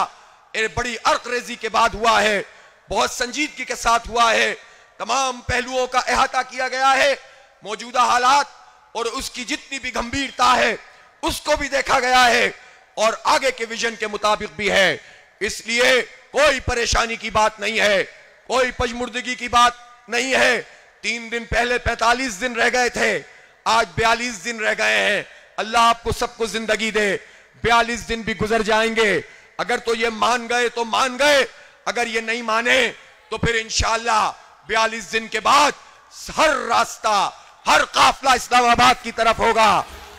बड़ी अर्करेजी के बाद हुआ है, बहुत संजीदगी के साथ हुआ है। तमाम पहलुओं का अहाता किया गया है। मौजूदा हालात और उसकी जितनी भी गंभीरता है उसको भी देखा गया है और आगे के विजन के मुताबिक भी है। इसलिए कोई परेशानी की बात नहीं है, कोई पजमुर्दगी की बात नहीं है। 3 दिन पहले 45 दिन रह गए थे, आज 42 दिन रह गए हैं। अल्लाह आपको सबको जिंदगी दे, 42 दिन भी गुजर जाएंगे। अगर तो ये मान गए तो मान गए, अगर ये नहीं माने तो फिर इंशाअल्लाह 42 दिन के बाद हर रास्ता, हर काफिला इस्लामाबाद की तरफ होगा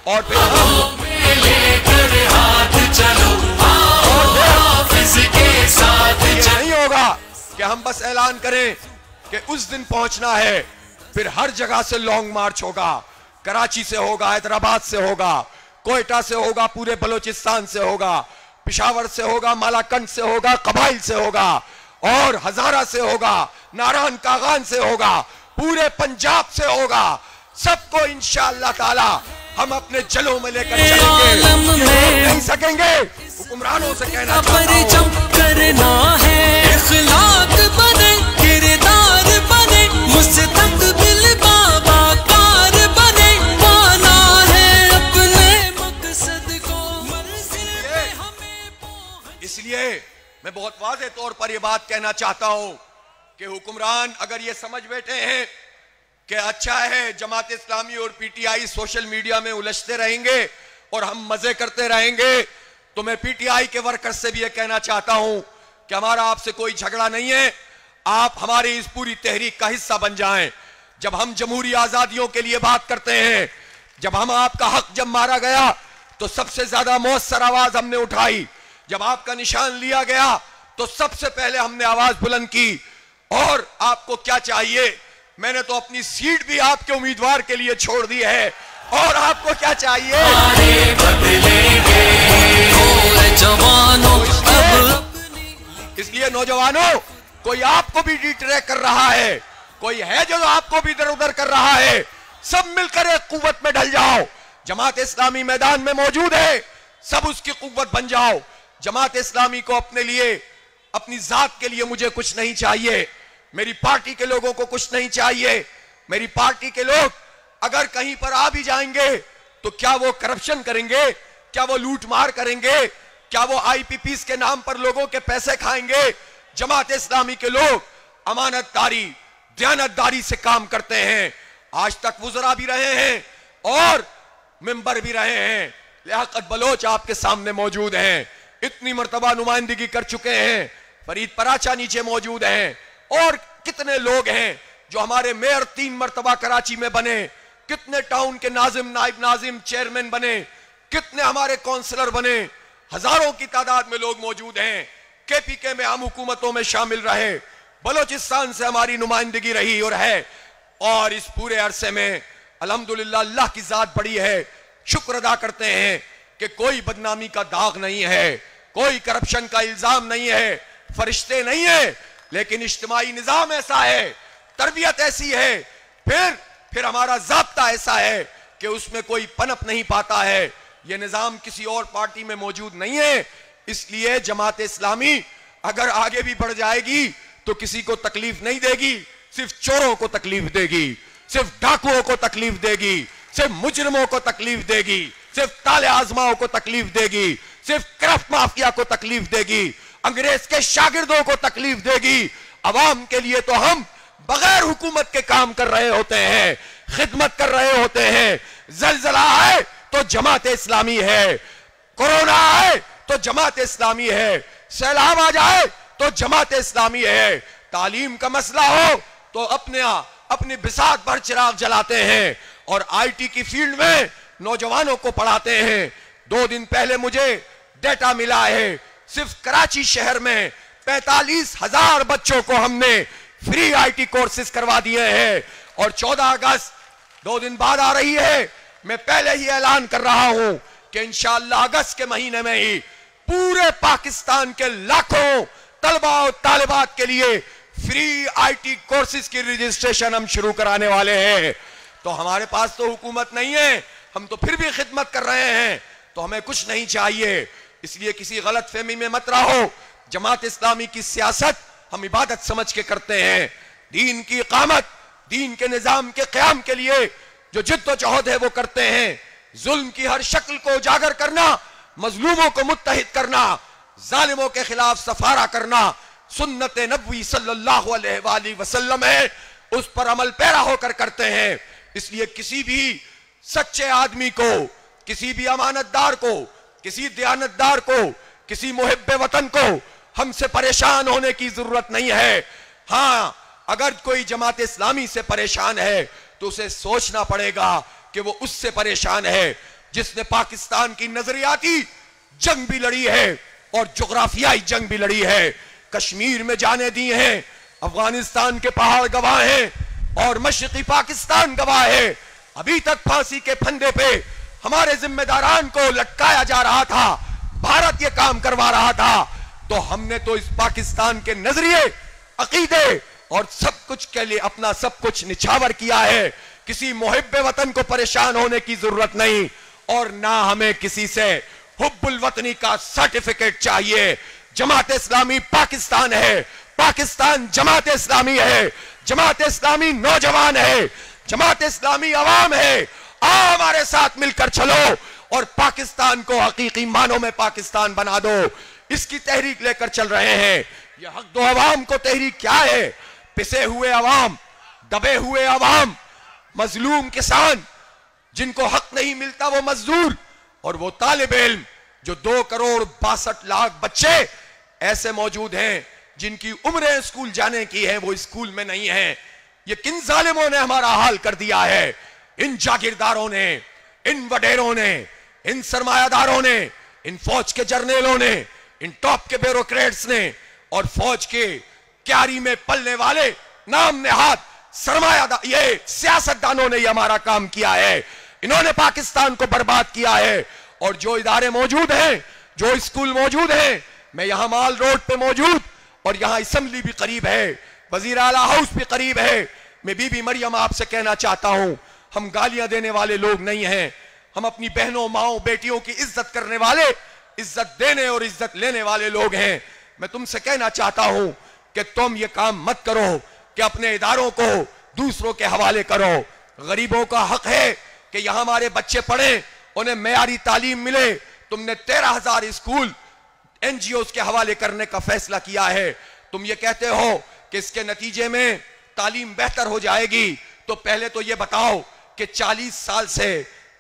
और फिर नहीं होगा कि हम बस ऐलान करें कि उस दिन पहुंचना है। फिर हर जगह से लॉन्ग मार्च होगा, कराची से होगा, हैदराबाद से होगा, कोयटा से होगा, पूरे बलोचिस्तान से होगा, पिशावर से होगा, मालाकंड से होगा, कबाइल से होगा और हजारा से होगा, नारायण कागान से होगा, पूरे पंजाब से होगा। सबको इंशाअल्लाह ताला हम अपने जलों में लेकर चलेंगे। नहीं सकेंगे हुक्मरानों से कहना चाहता हूं, करना है इखलाक बने, किरदार बने, मुस्तकबिल बाबा कार बने, पाना है अपने मकसद को, मंजिल पे हमें पहुंच। इसलिए मैं बहुत वाज़ेह तौर पर यह बात कहना चाहता हूं कि हुक्मरान अगर ये समझ बैठे हैं कि अच्छा है जमात इस्लामी और पीटीआई सोशल मीडिया में उलझते रहेंगे और हम मजे करते रहेंगे। तो मैं पीटीआई के वर्कर्स से भी यह कहना चाहता हूं कि हमारा आपसे कोई झगड़ा नहीं है, आप हमारी इस पूरी तहरीक का हिस्सा बन जाएं। जब हम जमहूरी आजादियों के लिए बात करते हैं, जब हम आपका हक जब मारा गया तो सबसे ज्यादा मौसर आवाज हमने उठाई, जब आपका निशान लिया गया तो सबसे पहले हमने आवाज बुलंद की। और आपको क्या चाहिए, मैंने तो अपनी सीट भी आपके उम्मीदवार के लिए छोड़ दी है, और आपको क्या चाहिए? इसलिए नौजवानों, कोई आपको भी डिट्रैक कर रहा है, कोई है जो आपको भी इधर उधर कर रहा है, सब मिलकर एक कुव्वत में ढल जाओ। जमात इस्लामी मैदान में मौजूद है, सब उसकी कुव्वत बन जाओ। जमात इस्लामी को अपने लिए, अपनी जात के लिए मुझे कुछ नहीं चाहिए, मेरी पार्टी के लोगों को कुछ नहीं चाहिए। मेरी पार्टी के लोग अगर कहीं पर आ भी जाएंगे तो क्या वो करप्शन करेंगे, क्या वो लूटमार करेंगे, क्या वो आईपीपीस के नाम पर लोगों के पैसे खाएंगे? जमात इस्लामी के लोग अमानतदारी, दयानतदारी से काम करते हैं। आज तक वुज़रा भी रहे हैं और मेंबर भी रहे हैं। लियाकत बलोच आपके सामने मौजूद हैं, इतनी मर्तबा नुमाइंदगी कर चुके हैं। फरीद पराचा नीचे मौजूद हैं, और कितने लोग हैं जो हमारे मेयर 3 मर्तबा कराची में बने, कितने टाउन के नाजिम, नाइब नाजिम, चेयरमैन बने, कितने हमारे काउंसलर बने, हजारों की तादाद में लोग मौजूद हैं। केपीके में हम हुकूमतों में शामिल रहे, बलोचिस्तान से हमारी नुमाइंदगी रही और है, और इस पूरे अरसे में अल्हम्दुलिल्लाह अल्लाह की जात बड़ी है। शुक्र अदा करते हैं कि कोई बदनामी का दाग नहीं है, कोई करप्शन का इल्जाम नहीं है, फरिश्ते नहीं है, लेकिन इज्तिमाई निजाम ऐसा है, तरबियत ऐसी है, फिर हमारा ज़ाब्ता ऐसा है कि उसमें कोई पनप नहीं पाता है। यह निजाम किसी और पार्टी में मौजूद नहीं है। इसलिए जमात इस्लामी अगर आगे भी बढ़ जाएगी तो किसी को तकलीफ नहीं देगी, सिर्फ चोरों को तकलीफ देगी, सिर्फ डाकुओं को तकलीफ देगी, सिर्फ मुजरिमों को तकलीफ देगी, सिर्फ ताले आजमाओं को तकलीफ देगी, सिर्फ करप्ट माफिया को तकलीफ देगी, अंग्रेज के शागिर्दों को तकलीफ देगी। अवाम के लिए तो हम बगैर हुकूमत के काम कर रहे होते हैं, खिदमत कर रहे होते हैं। जलजला है तो जमात इस्लामी है, कोरोना आए तो जमात इस्लामी है, सैलाब आ जाए तो जमात इस्लामी है, तालीम का मसला हो तो अपने बिसात भर चिराग जलाते हैं, और आईटी की फील्ड में नौजवानों को पढ़ाते हैं। 2 दिन पहले मुझे डेटा मिला है, सिर्फ कराची शहर में 45,000 बच्चों को हमने फ्री आईटी कोर्सेज करवा दिए हैं, और 14 अगस्त 2 दिन बाद आ रही है। मैं पहले ही ऐलान कर रहा हूं कि इंशाअल्लाह अगस्त के महीने में ही पूरे पाकिस्तान के लाखों तलबा और तालिबात के लिए फ्री आईटी कोर्सेज की रजिस्ट्रेशन हम शुरू कराने वाले हैं। तो हमारे पास तो हुकूमत नहीं है, हम तो फिर भी खिदमत कर रहे हैं, तो हमें कुछ नहीं चाहिए। इसलिए किसी गलत फहमी में मत रहो। जमात इस्लामी की सियासत हम इबादत समझ के करते हैं। दीन की इकामत, दीन के निजाम के क़याम के लिए जो जिद्दोजहद है वो करते हैं। जुल्म की हर शक्ल को उजागर करना, मजलूमों को मुत्तहिद करना, जालिमों के खिलाफ सफारा करना सुन्नत नबवी सल्लल्लाहु अलैहि वसल्लम है, उस पर अमल पैरा होकर करते हैं। इसलिए किसी भी सच्चे आदमी को, किसी भी अमानतदार को, किसी दयानतदार को, किसी मुहिब्बे वतन को हमसे परेशान होने की जरूरत नहीं है। हाँ, अगर कोई जमात इस्लामी से परेशान है तो उसे सोचना पड़ेगा कि वो उससे परेशान है जिसने पाकिस्तान की नजरियाती जंग भी लड़ी है और जुग्राफियाई जंग भी लड़ी है। कश्मीर में जाने दी हैं, अफगानिस्तान के पहाड़ गवाह हैं और मशरकी पाकिस्तान गवाह है। अभी तक फांसी के फंदे पे हमारे जिम्मेदारान को लटकाया जा रहा था, भारत ये काम करवा रहा था। तो हमने तो इस पाकिस्तान के नजरिए, अकीदे और सब कुछ के लिए अपना सब कुछ निछावर किया है। किसी मुहिब्बे वतन को परेशान होने की जरूरत नहीं, और ना हमें किसी से हुब्बुल वतनी का सर्टिफिकेट चाहिए। जमात इस्लामी पाकिस्तान है, पाकिस्तान जमात इस्लामी है, जमात इस्लामी नौजवान है, जमात इस्लामी अवाम है। आओ हमारे साथ मिलकर चलो और पाकिस्तान को हकीकी मानों में पाकिस्तान बना दो। इसकी तहरीक लेकर चल रहे हैं। यह हक दो अवाम को तहरीक क्या है? पिसे हुए अवाम, दबे हुए अवाम, मजलूम किसान, जिनको हक नहीं मिलता वो मजदूर, और वो तालिब इल्म जो 2,62,00,000 बच्चे ऐसे मौजूद हैं जिनकी उम्रें स्कूल जाने की है, वो स्कूल में नहीं है। ये किन जालिमों ने हमारा हाल कर दिया है? इन जागीरदारों ने, इन वडेरों ने, इन सरमायादारों ने, इन फौज के जर्नलों ने, इन टॉप के ब्यूरोक्रेट्स ने और फौज के क्यारी में पलने वाले नाम नेहाद सरमायादार, ये सियासतदानों ने ये हमारा काम किया है। इन्होंने पाकिस्तान को बर्बाद किया है। और जो इदारे मौजूद हैं, जो स्कूल मौजूद हैं, मैं यहां माल रोड पे मौजूद और यहां असेंबली भी करीब है, वजीर आला हाउस भी करीब है। मैं बीबी मरियम आपसे कहना चाहता हूं, हम गालियां देने वाले लोग नहीं हैं। हम अपनी बहनों, माओ, बेटियों की इज्जत करने वाले, इज्जत देने और इज्जत लेने वाले लोग हैं। मैं तुमसे कहना चाहता हूं कि तुम ये काम मत करो कि अपने इदारों को दूसरों के हवाले करो। गरीबों का हक है कि यहां हमारे बच्चे पढ़ें, उन्हें मेयारी तालीम मिले। तुमने 13,000 स्कूल एनजीओ के हवाले करने का फैसला किया है। तुम ये कहते हो कि इसके नतीजे में तालीम बेहतर हो जाएगी। तो पहले तो ये बताओ कि 40 साल से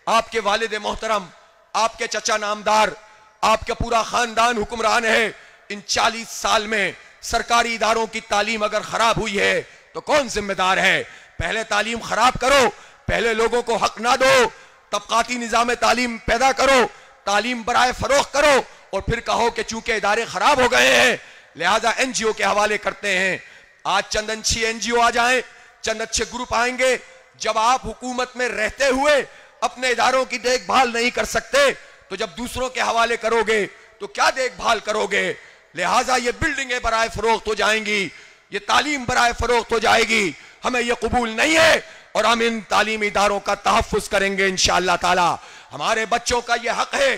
आपके वालिद मोहतरम, आपके चचा नामदार, आपका पूरा खानदान हुक्मरान है। इन 40 साल में सरकारी इदारों की तालीम अगर खराब हुई है तो कौन जिम्मेदार है? पहले तालीम खराब करो, पहले लोगों को हक ना दो, तबकाती निजाम तालीम पैदा करो, तालीम बराए फरोख्त करो और फिर कहो कि चूंकि इदारे खराब हो गए हैं लिहाजा एनजीओ के हवाले करते हैं। आज चंद अच्छी एनजीओ आ जाएं, चंद अच्छे ग्रुप आएंगे। जब आप हुकूमत में रहते हुए अपने इदारों की देखभाल नहीं कर सकते तो जब दूसरों के हवाले करोगे तो क्या देखभाल करोगे? लिहाजा ये बिल्डिंगें बराए फरोख्त हो जाएंगी, ये तालीम बराए फरोख्त हो जाएगी। हमें ये कबूल नहीं है और हम इन तालीमी इदारों का तहफ़्फ़ुज़ करेंगे इंशाअल्लाह ताला। हमारे बच्चों का ये हक है।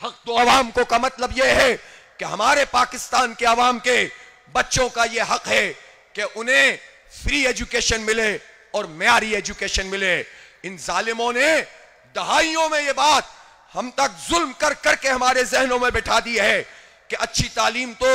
हक तो अवाम को का मतलब ये है कि हमारे पाकिस्तान के अवाम के बच्चों का ये हक है कि उन्हें फ्री एजुकेशन मिले और मेयारी एजुकेशन मिले। इन जालिमों ने दहाइयों में ये बात हम तक जुल्म कर करके हमारे जहनों में बिठा दी है कि अच्छी तालीम तो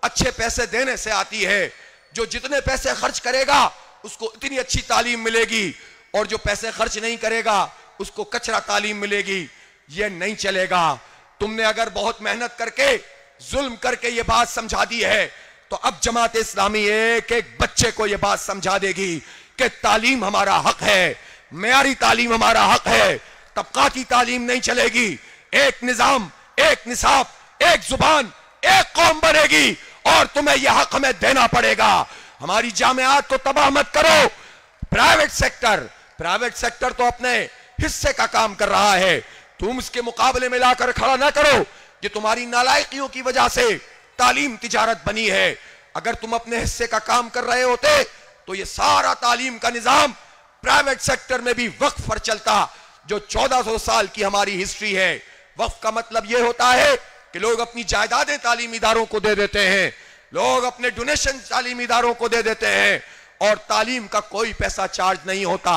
अच्छे पैसे देने से आती है। जो जितने पैसे खर्च करेगा उसको इतनी अच्छी तालीम मिलेगी और जो पैसे खर्च नहीं करेगा उसको कचरा तालीम मिलेगी। ये नहीं चलेगा। तुमने अगर बहुत मेहनत करके, जुल्म करके ये बात समझा दी है तो अब जमात इस्लामी एक एक बच्चे को ये बात समझा देगी कि तालीम हमारा हक है, मेयारी तालीम हमारा हक है, तबकाती तालीम नहीं चलेगी। एक निजाम, एक निसाब, एक जुबान, एक कौम बनेगी और तुम्हें यह हक हमें देना पड़ेगा। हमारी जामियात को तबाह मत करो। प्राइवेट सेक्टर तो अपने हिस्से का काम कर रहा है, तुम इसके मुकाबले में लाकर खड़ा ना करो। ये तुम्हारी नालायकियों की वजह से तालीम तिजारत बनी है। अगर तुम अपने हिस्से का काम कर रहे होते तो ये सारा तालीम का निजाम प्राइवेट सेक्टर में भी वक्फ पर चलता, जो 1400 साल की हमारी हिस्ट्री है। वक्फ का मतलब यह होता है कि लोग अपनी जायदादें तालीमी इदारों को दे देते हैं, लोग अपने डोनेशन तालीमी इदारों को दे देते हैं और तालीम का कोई पैसा चार्ज नहीं होता।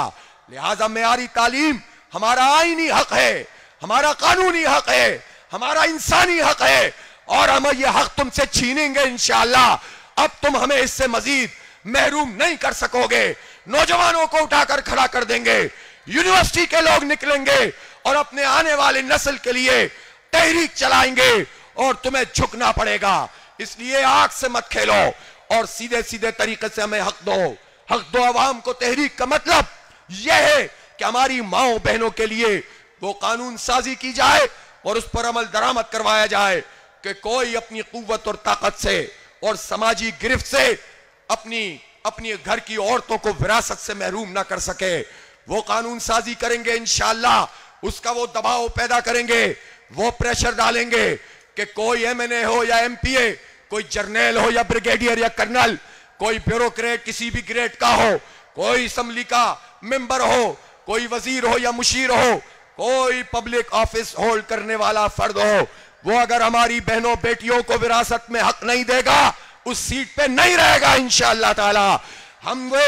लिहाजा मेयारी तालीम हमारा आईनी हक है, हमारा कानूनी हक है, हमारा इंसानी हक है और हम ये हक तुमसे छीनेंगे इंशाअल्लाह। अब तुम हमें इससे मजीद महरूम नहीं कर सकोगे। नौजवानों को उठाकर खड़ा कर देंगे, यूनिवर्सिटी के लोग निकलेंगे और अपने आने वाले नस्ल के लिए तहरीक चलाएंगे और तुम्हें झुकना पड़ेगा। इसलिए आग से मत खेलो और सीधे सीधे तरीके से हमें हक दो। हक दो अवाम को। तहरीक का मतलब यह है कि हमारी माओ बहनों के लिए वो कानून साजी की जाए और उस पर अमल दरामद करवाया जाए कि कोई अपनी कुव्वत और ताकत से और समाजी गिरफ्त से अपनी घर की औरतों को विरासत से महरूम ना कर सके। वो कानून साजी करेंगे इंशाअल्लाह। उसका वो दबाव पैदा करेंगे, वो प्रेशर डालेंगे कि कोई एमएनए हो या एमपीए, कोई जर्नल हो या ब्रिगेडियर या कर्नल, कोई ब्यूरोक्रेट किसी भी ग्रेड का हो, कोई असेंबली का मेंबर हो, कोई वजीर हो या मुशीर हो, कोई पब्लिक ऑफिस होल्ड करने वाला फर्द हो, वो अगर हमारी बहनों बेटियों को विरासत में हक नहीं देगा उस सीट पे नहीं रहेगा इंशाअल्लाह ताला। हम वे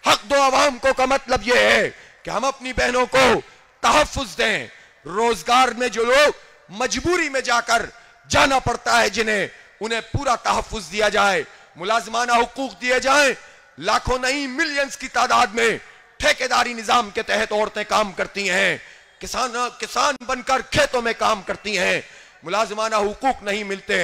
हक दो अवाम को का मतलब ये है कि हम अपनी बहनों को तहफ़्फ़ुज़ दें। रोजगार में जो लोग मजबूरी में जाकर जाना पड़ता है जिन्हें, उन्हें पूरा तहफ़्फ़ुज़ दिया जाए, मुलाजमाना हुकूक दिए जाएं। लाखों नहीं मिलियंस की तादाद में ठेकेदारी निजाम के तहत औरतें काम करती हैं। किसान बनकर खेतों में काम करती हैं, मुलाजिमाना हुकूक नहीं मिलते।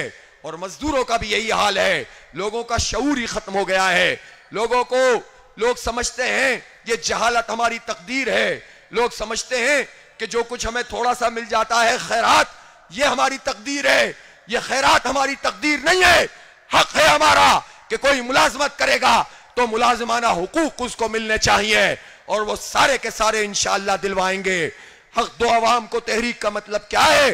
और मजदूरों का भी यही हाल है। लोगों का शऊर ही खत्म हो गया है। लोग समझते हैं ये जहालत हमारी तकदीर है। लोग समझते हैं कि जो कुछ हमें थोड़ा सा मिल जाता है खैरात, ये हमारी तकदीर है। ये खैरात हमारी तकदीर नहीं है। हक है हमारा कि कोई मुलाजमत करेगा तो मुलाजिमाना हुकूक उसको मिलने चाहिए, और वो सारे के सारे इंशाअल्लाह दिलवाएंगे। हक दो अवाम को तहरीक का मतलब क्या है?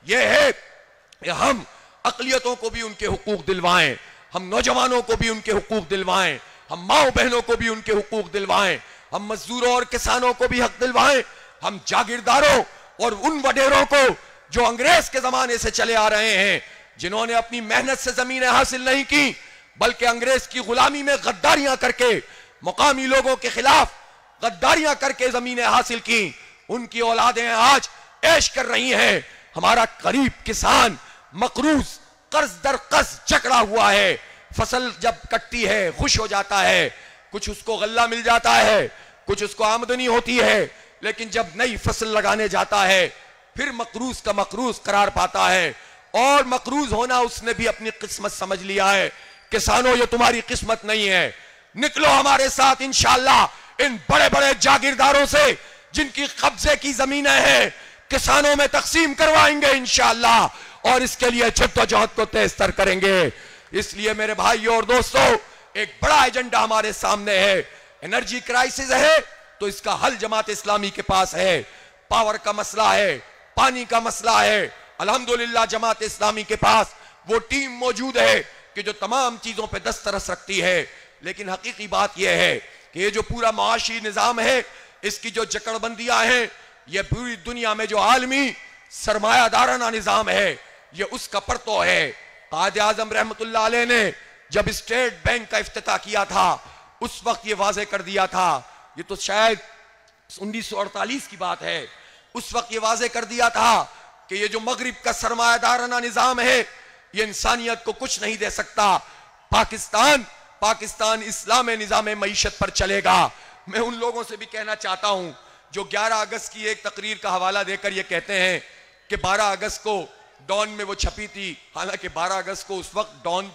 ये है कि हम अक़लियतों को भी उनके हुकूक दिलवाएं, हम नौजवानों को भी उनके हुकूक दिलवाएं, हम माओ बहनों को भी उनके हुकूक दिलवाएं, हम मजदूरों और किसानों को भी हक दिलवाएं, हम जागीरदारों और उन वडेरों को जो अंग्रेज के जमाने से चले आ रहे हैं, जिन्होंने अपनी मेहनत से जमीनें हासिल नहीं की बल्कि अंग्रेज की गुलामी में गद्दारियां करके मुकामी लोगों के खिलाफ गद्दारियां करके जमीनें हासिल की, उनकी औलादें आज ऐश कर रही हैं। हमारा गरीब किसान मकरूज कर्ज दर कर्ज जकड़ा हुआ है। फसल जब कटती है खुश हो जाता है, कुछ उसको गल्ला मिल जाता है, कुछ उसको आमदनी होती है, लेकिन जब नई फसल लगाने जाता है फिर मकरूज का मकरूज करार पाता है। और मकरूज होना उसने भी अपनी किस्मत समझ लिया है। किसानों, ये तुम्हारी किस्मत नहीं है। निकलो हमारे साथ इंशाअल्लाह इन बड़े बड़े जागीरदारों से जिनकी कब्जे की जमीनें हैं, किसानों में तकसीम करवाएंगे इंशाअल्लाह, और इसके लिए जद्दोजहद को तेजतर करेंगे। इसलिए मेरे भाइयों और दोस्तों, एक बड़ा एजेंडा हमारे सामने है। एनर्जी क्राइसिस है तो इसका हल जमात इस्लामी के पास है। पावर का मसला है, पानी का मसला है, अल्हम्दुलिल्लाह जमात इस्लामी के पास वो टीम मौजूद है कि जो तमाम चीजों पे दस्तरस रखती है। लेकिन हकीकी बात यह है कि ये जो पूरा माशी निजाम है, इसकी जो जकड़बंदियां हैं, ये पूरी दुनिया में जो आलमी सरमायादाराना निजाम है, ये उसका परतो है। कायदे आजम रहमतुल्लाह अलैह ने जब स्टेट बैंक का इफ्तिताह किया था, उस वक्त ये वाजे कर दिया था, ये तो शायद 1948 की बात है, उस वक्त ये वाजे कर दिया था कि ये जो मगरिब का सरमायादाराना निजाम है, ये इंसानियत को कुछ नहीं दे सकता। पाकिस्तान इस्लाम निजाम मईशत पर चलेगा। मैं उन लोगों से भी कहना चाहता हूं जो 11 अगस्त की एक तकरीर का हवाला देकर ये कहते हैं कि 12 अगस्त को डॉन में वो छपी थी, हालांकि 12 अगस्त को उस वक्त डॉन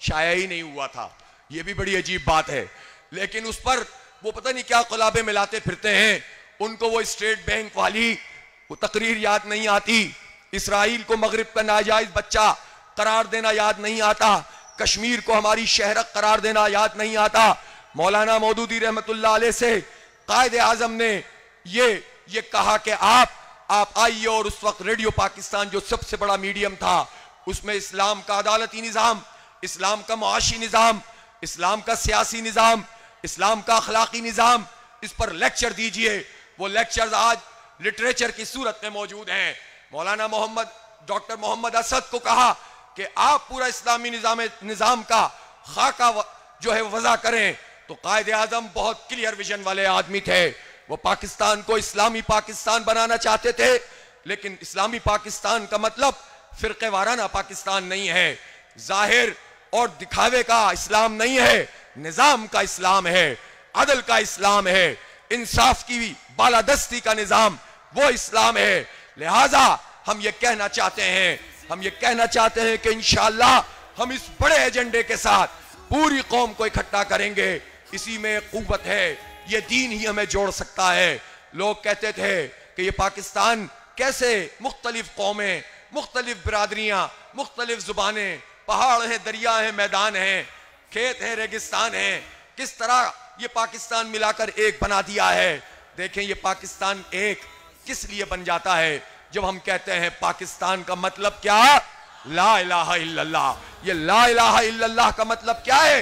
शाया ही नहीं हुआ था। ये भी बड़ी अजीब बात है। लेकिन उस पर वो पता नहीं क्या कुलाबे मिलाते फिरते हैं। उनको वो स्टेट बैंक वाली वो तकरीर याद नहीं आती, इसराइल को मगरिब का नाजायज बच्चा करार देना याद नहीं आता, कश्मीर को हमारी शहरक करार देना याद नहीं आता। मौलाना मौदूदी रहमतुल्लाह अलैह से कायदे आजम ने ये कहा कि आप आइए, और उस वक्त रेडियो पाकिस्तान जो सबसे बड़ा मीडियम था, उसमें इस्लाम का अदालती निज़ाम, इस्लाम का मुआशी निज़ाम, इस्लाम का सियासी निज़ाम, इस्लाम का अखलाकी निज़ाम, इस पर लेक्चर दीजिए। वो लेक्चर्स आज लिटरेचर की सूरत में मौजूद हैं। मौलाना डॉक्टर मोहम्मद असद को कहा कि आप पूरा इस्लामी निज़ाम का खाका जो है वज़ा करें, तो कायदे आज़म बहुत क्लियर विजन वाले आदमी थे। वो पाकिस्तान को इस्लामी पाकिस्तान बनाना चाहते थे, लेकिन इस्लामी पाकिस्तान का मतलब फिरके वाराना पाकिस्तान नहीं है, जाहिर और दिखावे का इस्लाम नहीं है, निजाम का इस्लाम है, अदल का इस्लाम है, इंसाफ की बालादस्ती का निजाम वो इस्लाम है। लिहाजा हम ये कहना चाहते हैं कि इंशाअल्लाह हम इस बड़े एजेंडे के साथ पूरी कौम को इकट्ठा करेंगे। इसी में कुव्वत है, ये दीन ही हमें जोड़ सकता है। लोग कहते थे कि ये पाकिस्तान कैसे मुख्तलिफ कौमें, मुख्तलिफ बिरादरियां, मुख्तलिफ जुबानें, पहाड़ हैं, दरिया हैं, मैदान हैं, खेत हैं, रेगिस्तान हैं, किस तरह ये पाकिस्तान मिलाकर एक बना दिया है। देखें, ये पाकिस्तान एक किस लिए बन जाता है? जब हम कहते हैं पाकिस्तान का मतलब क्या? ला इलाहा इल्लल्लाह। ये ला इलाहा इल्लल्लाह का मतलब क्या है?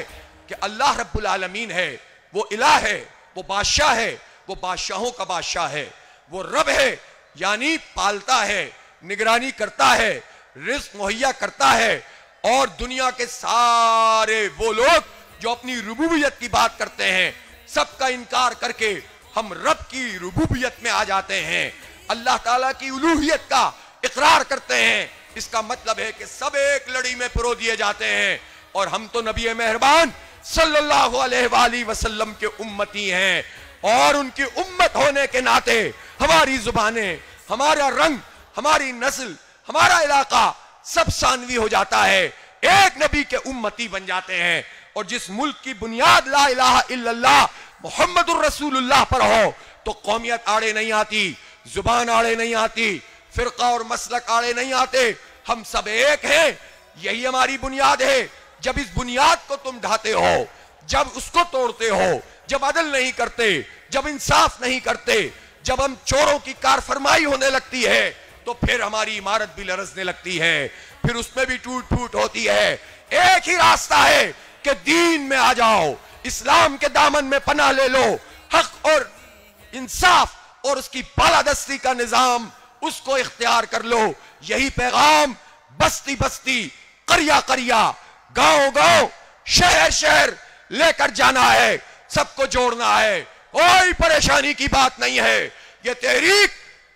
कि अल्लाह रब्बुल आलमीन है, वो इलाह है, वो बादशाह है, वो बादशाहों का बादशाह है, वो रब है, यानी पालता है, निगरानी करता है, रिज़्क़ मुहैया करता है। और दुनिया के सारे वो लोग जो अपनी रुबूबियत की बात करते हैं, सबका इनकार करके हम रब की रुबूबियत में आ जाते हैं, अल्लाह ताला की उलूहियत का इकरार करते हैं। इसका मतलब है कि सब एक लड़ी में पिरो दिए जाते हैं। और हम तो नबी मेहरबान सल्लल्लाहु अलैहि वसल्लम के उम्मती हैं, और उनकी उम्मत होने के नाते हमारी जुबानें, हमारा रंग, हमारी नस्ल, हमारा इलाका सब सानवी हो जाता है, एक नबी के उम्मती बन जाते हैं। और जिस मुल्क की बुनियाद ला इलाहा इल्लल्लाह मुहम्मदुर रसूलुल्लाह पर हो तो कौमियत आड़े नहीं आती, जुबान आड़े नहीं आती, फिरका और मसलक आड़े नहीं आते। हम सब एक हैं, यही हमारी बुनियाद है। जब इस बुनियाद को तुम ढाते हो, जब उसको तोड़ते हो, जब अदल नहीं करते, जब इंसाफ नहीं करते, जब हम चोरों की कारफरमाई होने लगती है तो फिर हमारी इमारत भी लरसने लगती है, फिर उसमें भी टूट फूट होती है। एक ही रास्ता है कि दीन में आ जाओ, इस्लाम के दामन में पनाह ले लो, हक और इंसाफ और उसकी बालादस्ती का निजाम उसको इख्तियार कर लो। यही पैगाम बस्ती बस्ती, करिया करिया, गांव गांव, शहर शहर लेकर जाना है, सबको जोड़ना है। कोई परेशानी की बात नहीं है, ये तहरीक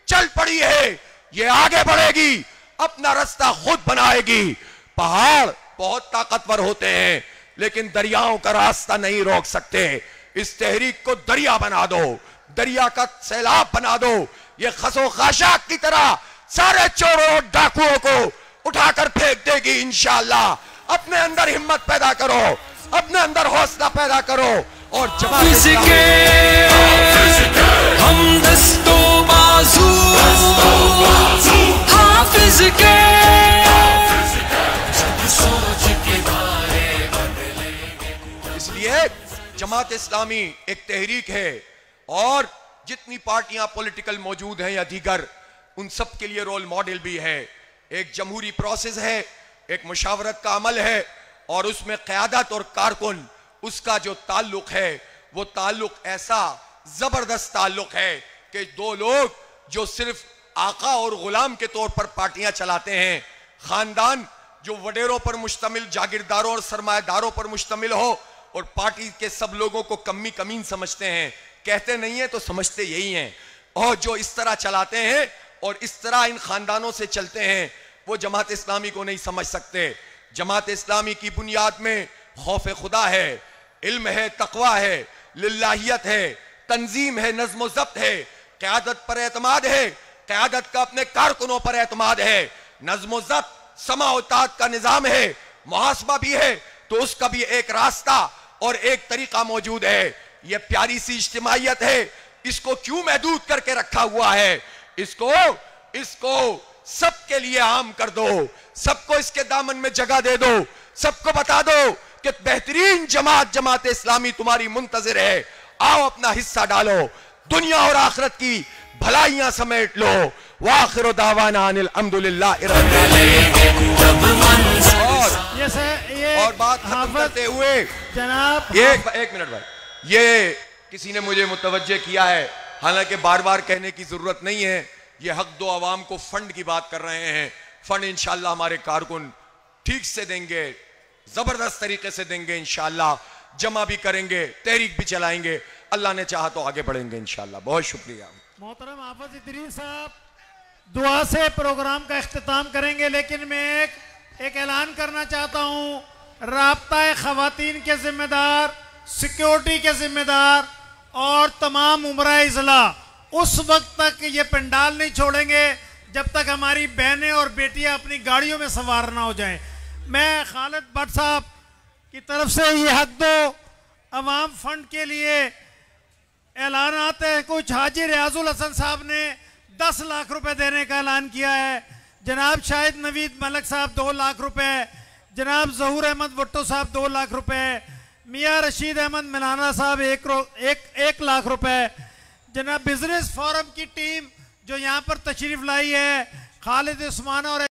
चल पड़ी है, ये आगे बढ़ेगी, अपना रास्ता खुद बनाएगी। पहाड़ बहुत ताकतवर होते हैं लेकिन दरियाओं का रास्ता नहीं रोक सकते। इस तहरीक को दरिया बना दो, दरिया का सैलाब बना दो। ये खसो खाशाक की तरह सारे चोरों और डाकुओं को उठाकर फेंक देगी इंशाअल्लाह। अपने अंदर हिम्मत पैदा करो, अपने अंदर हौसला पैदा करो और जमात हम दस्तों बाजू हाफिज के सोच के बारे बदलेंगे। इसलिए जमात इस्लामी एक तहरीक है और जितनी पार्टियां पॉलिटिकल मौजूद हैं या दीगर, उन सब के लिए रोल मॉडल भी है। एक जमहूरी प्रोसेस है, एक मुशावरत का अमल है और उसमें क़यादत और कारकुन उसका जो ताल्लुक है वो ताल्लुक ऐसा जबरदस्त ताल्लुक है कि दो लोग जो सिर्फ आका और गुलाम के तौर पर पार्टियां चलाते हैं, खानदान जो वडेरों पर मुश्तमिल, जागीरदारों और सरमायादारों पर मुश्तमिल हो और पार्टी के सब लोगों को कमी कमीन समझते हैं, कहते नहीं है तो समझते यही हैं, और जो इस तरह चलाते हैं और इस तरह इन खानदानों से चलते हैं वो जमात इस्लामी को नहीं समझ सकते। जमात इस्लामी की बुनियाद में खौफ खुदा है, इल्म है, तकवा है, लिल्लाहियत है, तंजीम है, नज़्म ज़ब्त है, क़यादत पर एतमाद है, क़यादत का अपने कारकुनों पर एतमाद है, नज़्म ज़ब्त समाओतात का निज़ाम है, मुहासबा भी है तो उसका भी एक रास्ता और एक तरीका मौजूद है। यह प्यारी सी इज्तिमाइयत है, इसको क्यों महदूद करके रखा हुआ है? इसको सबके लिए आम कर दो, सबको इसके दामन में जगह दे दो, सबको बता दो कि बेहतरीन जमात इस्लामी तुम्हारी मुंतजिर है, आओ अपना हिस्सा डालो, दुनिया और आखिरत की भलाइयां समेट लो। वाखिर दावाना अनिल हम्दुलिल्लाह और बात खत्म करते हुए जनाब एक मिनट भाई, ये किसी ने मुझे मुतवज्जे किया है, हालांकि बार बार कहने की जरूरत नहीं है, ये हक दो आवाम को फंड की बात कर रहे हैं। फंड इंशाल्लाह हमारे कारकुन ठीक से देंगे, जबरदस्त तरीके से देंगे, इंशाल्लाह जमा भी करेंगे, तहरीक भी चलाएंगे, अल्लाह ने चाहा तो आगे बढ़ेंगे इंशाल्लाह। बहुत शुक्रिया। मोहतरम हाफिज इदरीस साहब दुआ से प्रोग्राम का इख्तिताम करेंगे, लेकिन मैं एक ऐलान करना चाहता हूँ। राब्ता ख़वातीन के जिम्मेदार, सिक्योरिटी के जिम्मेदार और तमाम उमरा इजला उस वक्त तक ये पंडाल नहीं छोड़ेंगे जब तक हमारी बहनें और बेटियां अपनी गाड़ियों में सवार ना हो जाएं। मैं खालिद भट्ट साहब की तरफ से ये हक दो अवाम फंड के लिए ऐलान आते हैं। कुछ हाजी रियाजुल हसन साहब ने 10 लाख रुपए देने का ऐलान किया है, जनाब शाहिद नवीद मलक साहब 2 लाख रुपए, जनाब जहूर अहमद भुट्टो साहब 2 लाख रुपए, मियाँ रशीद अहमद मिलाना साहब 1 लाख रुपए, जनाब बिजनेस फोरम की टीम जो यहाँ पर तशरीफ लाई है, खालिद उस्मान और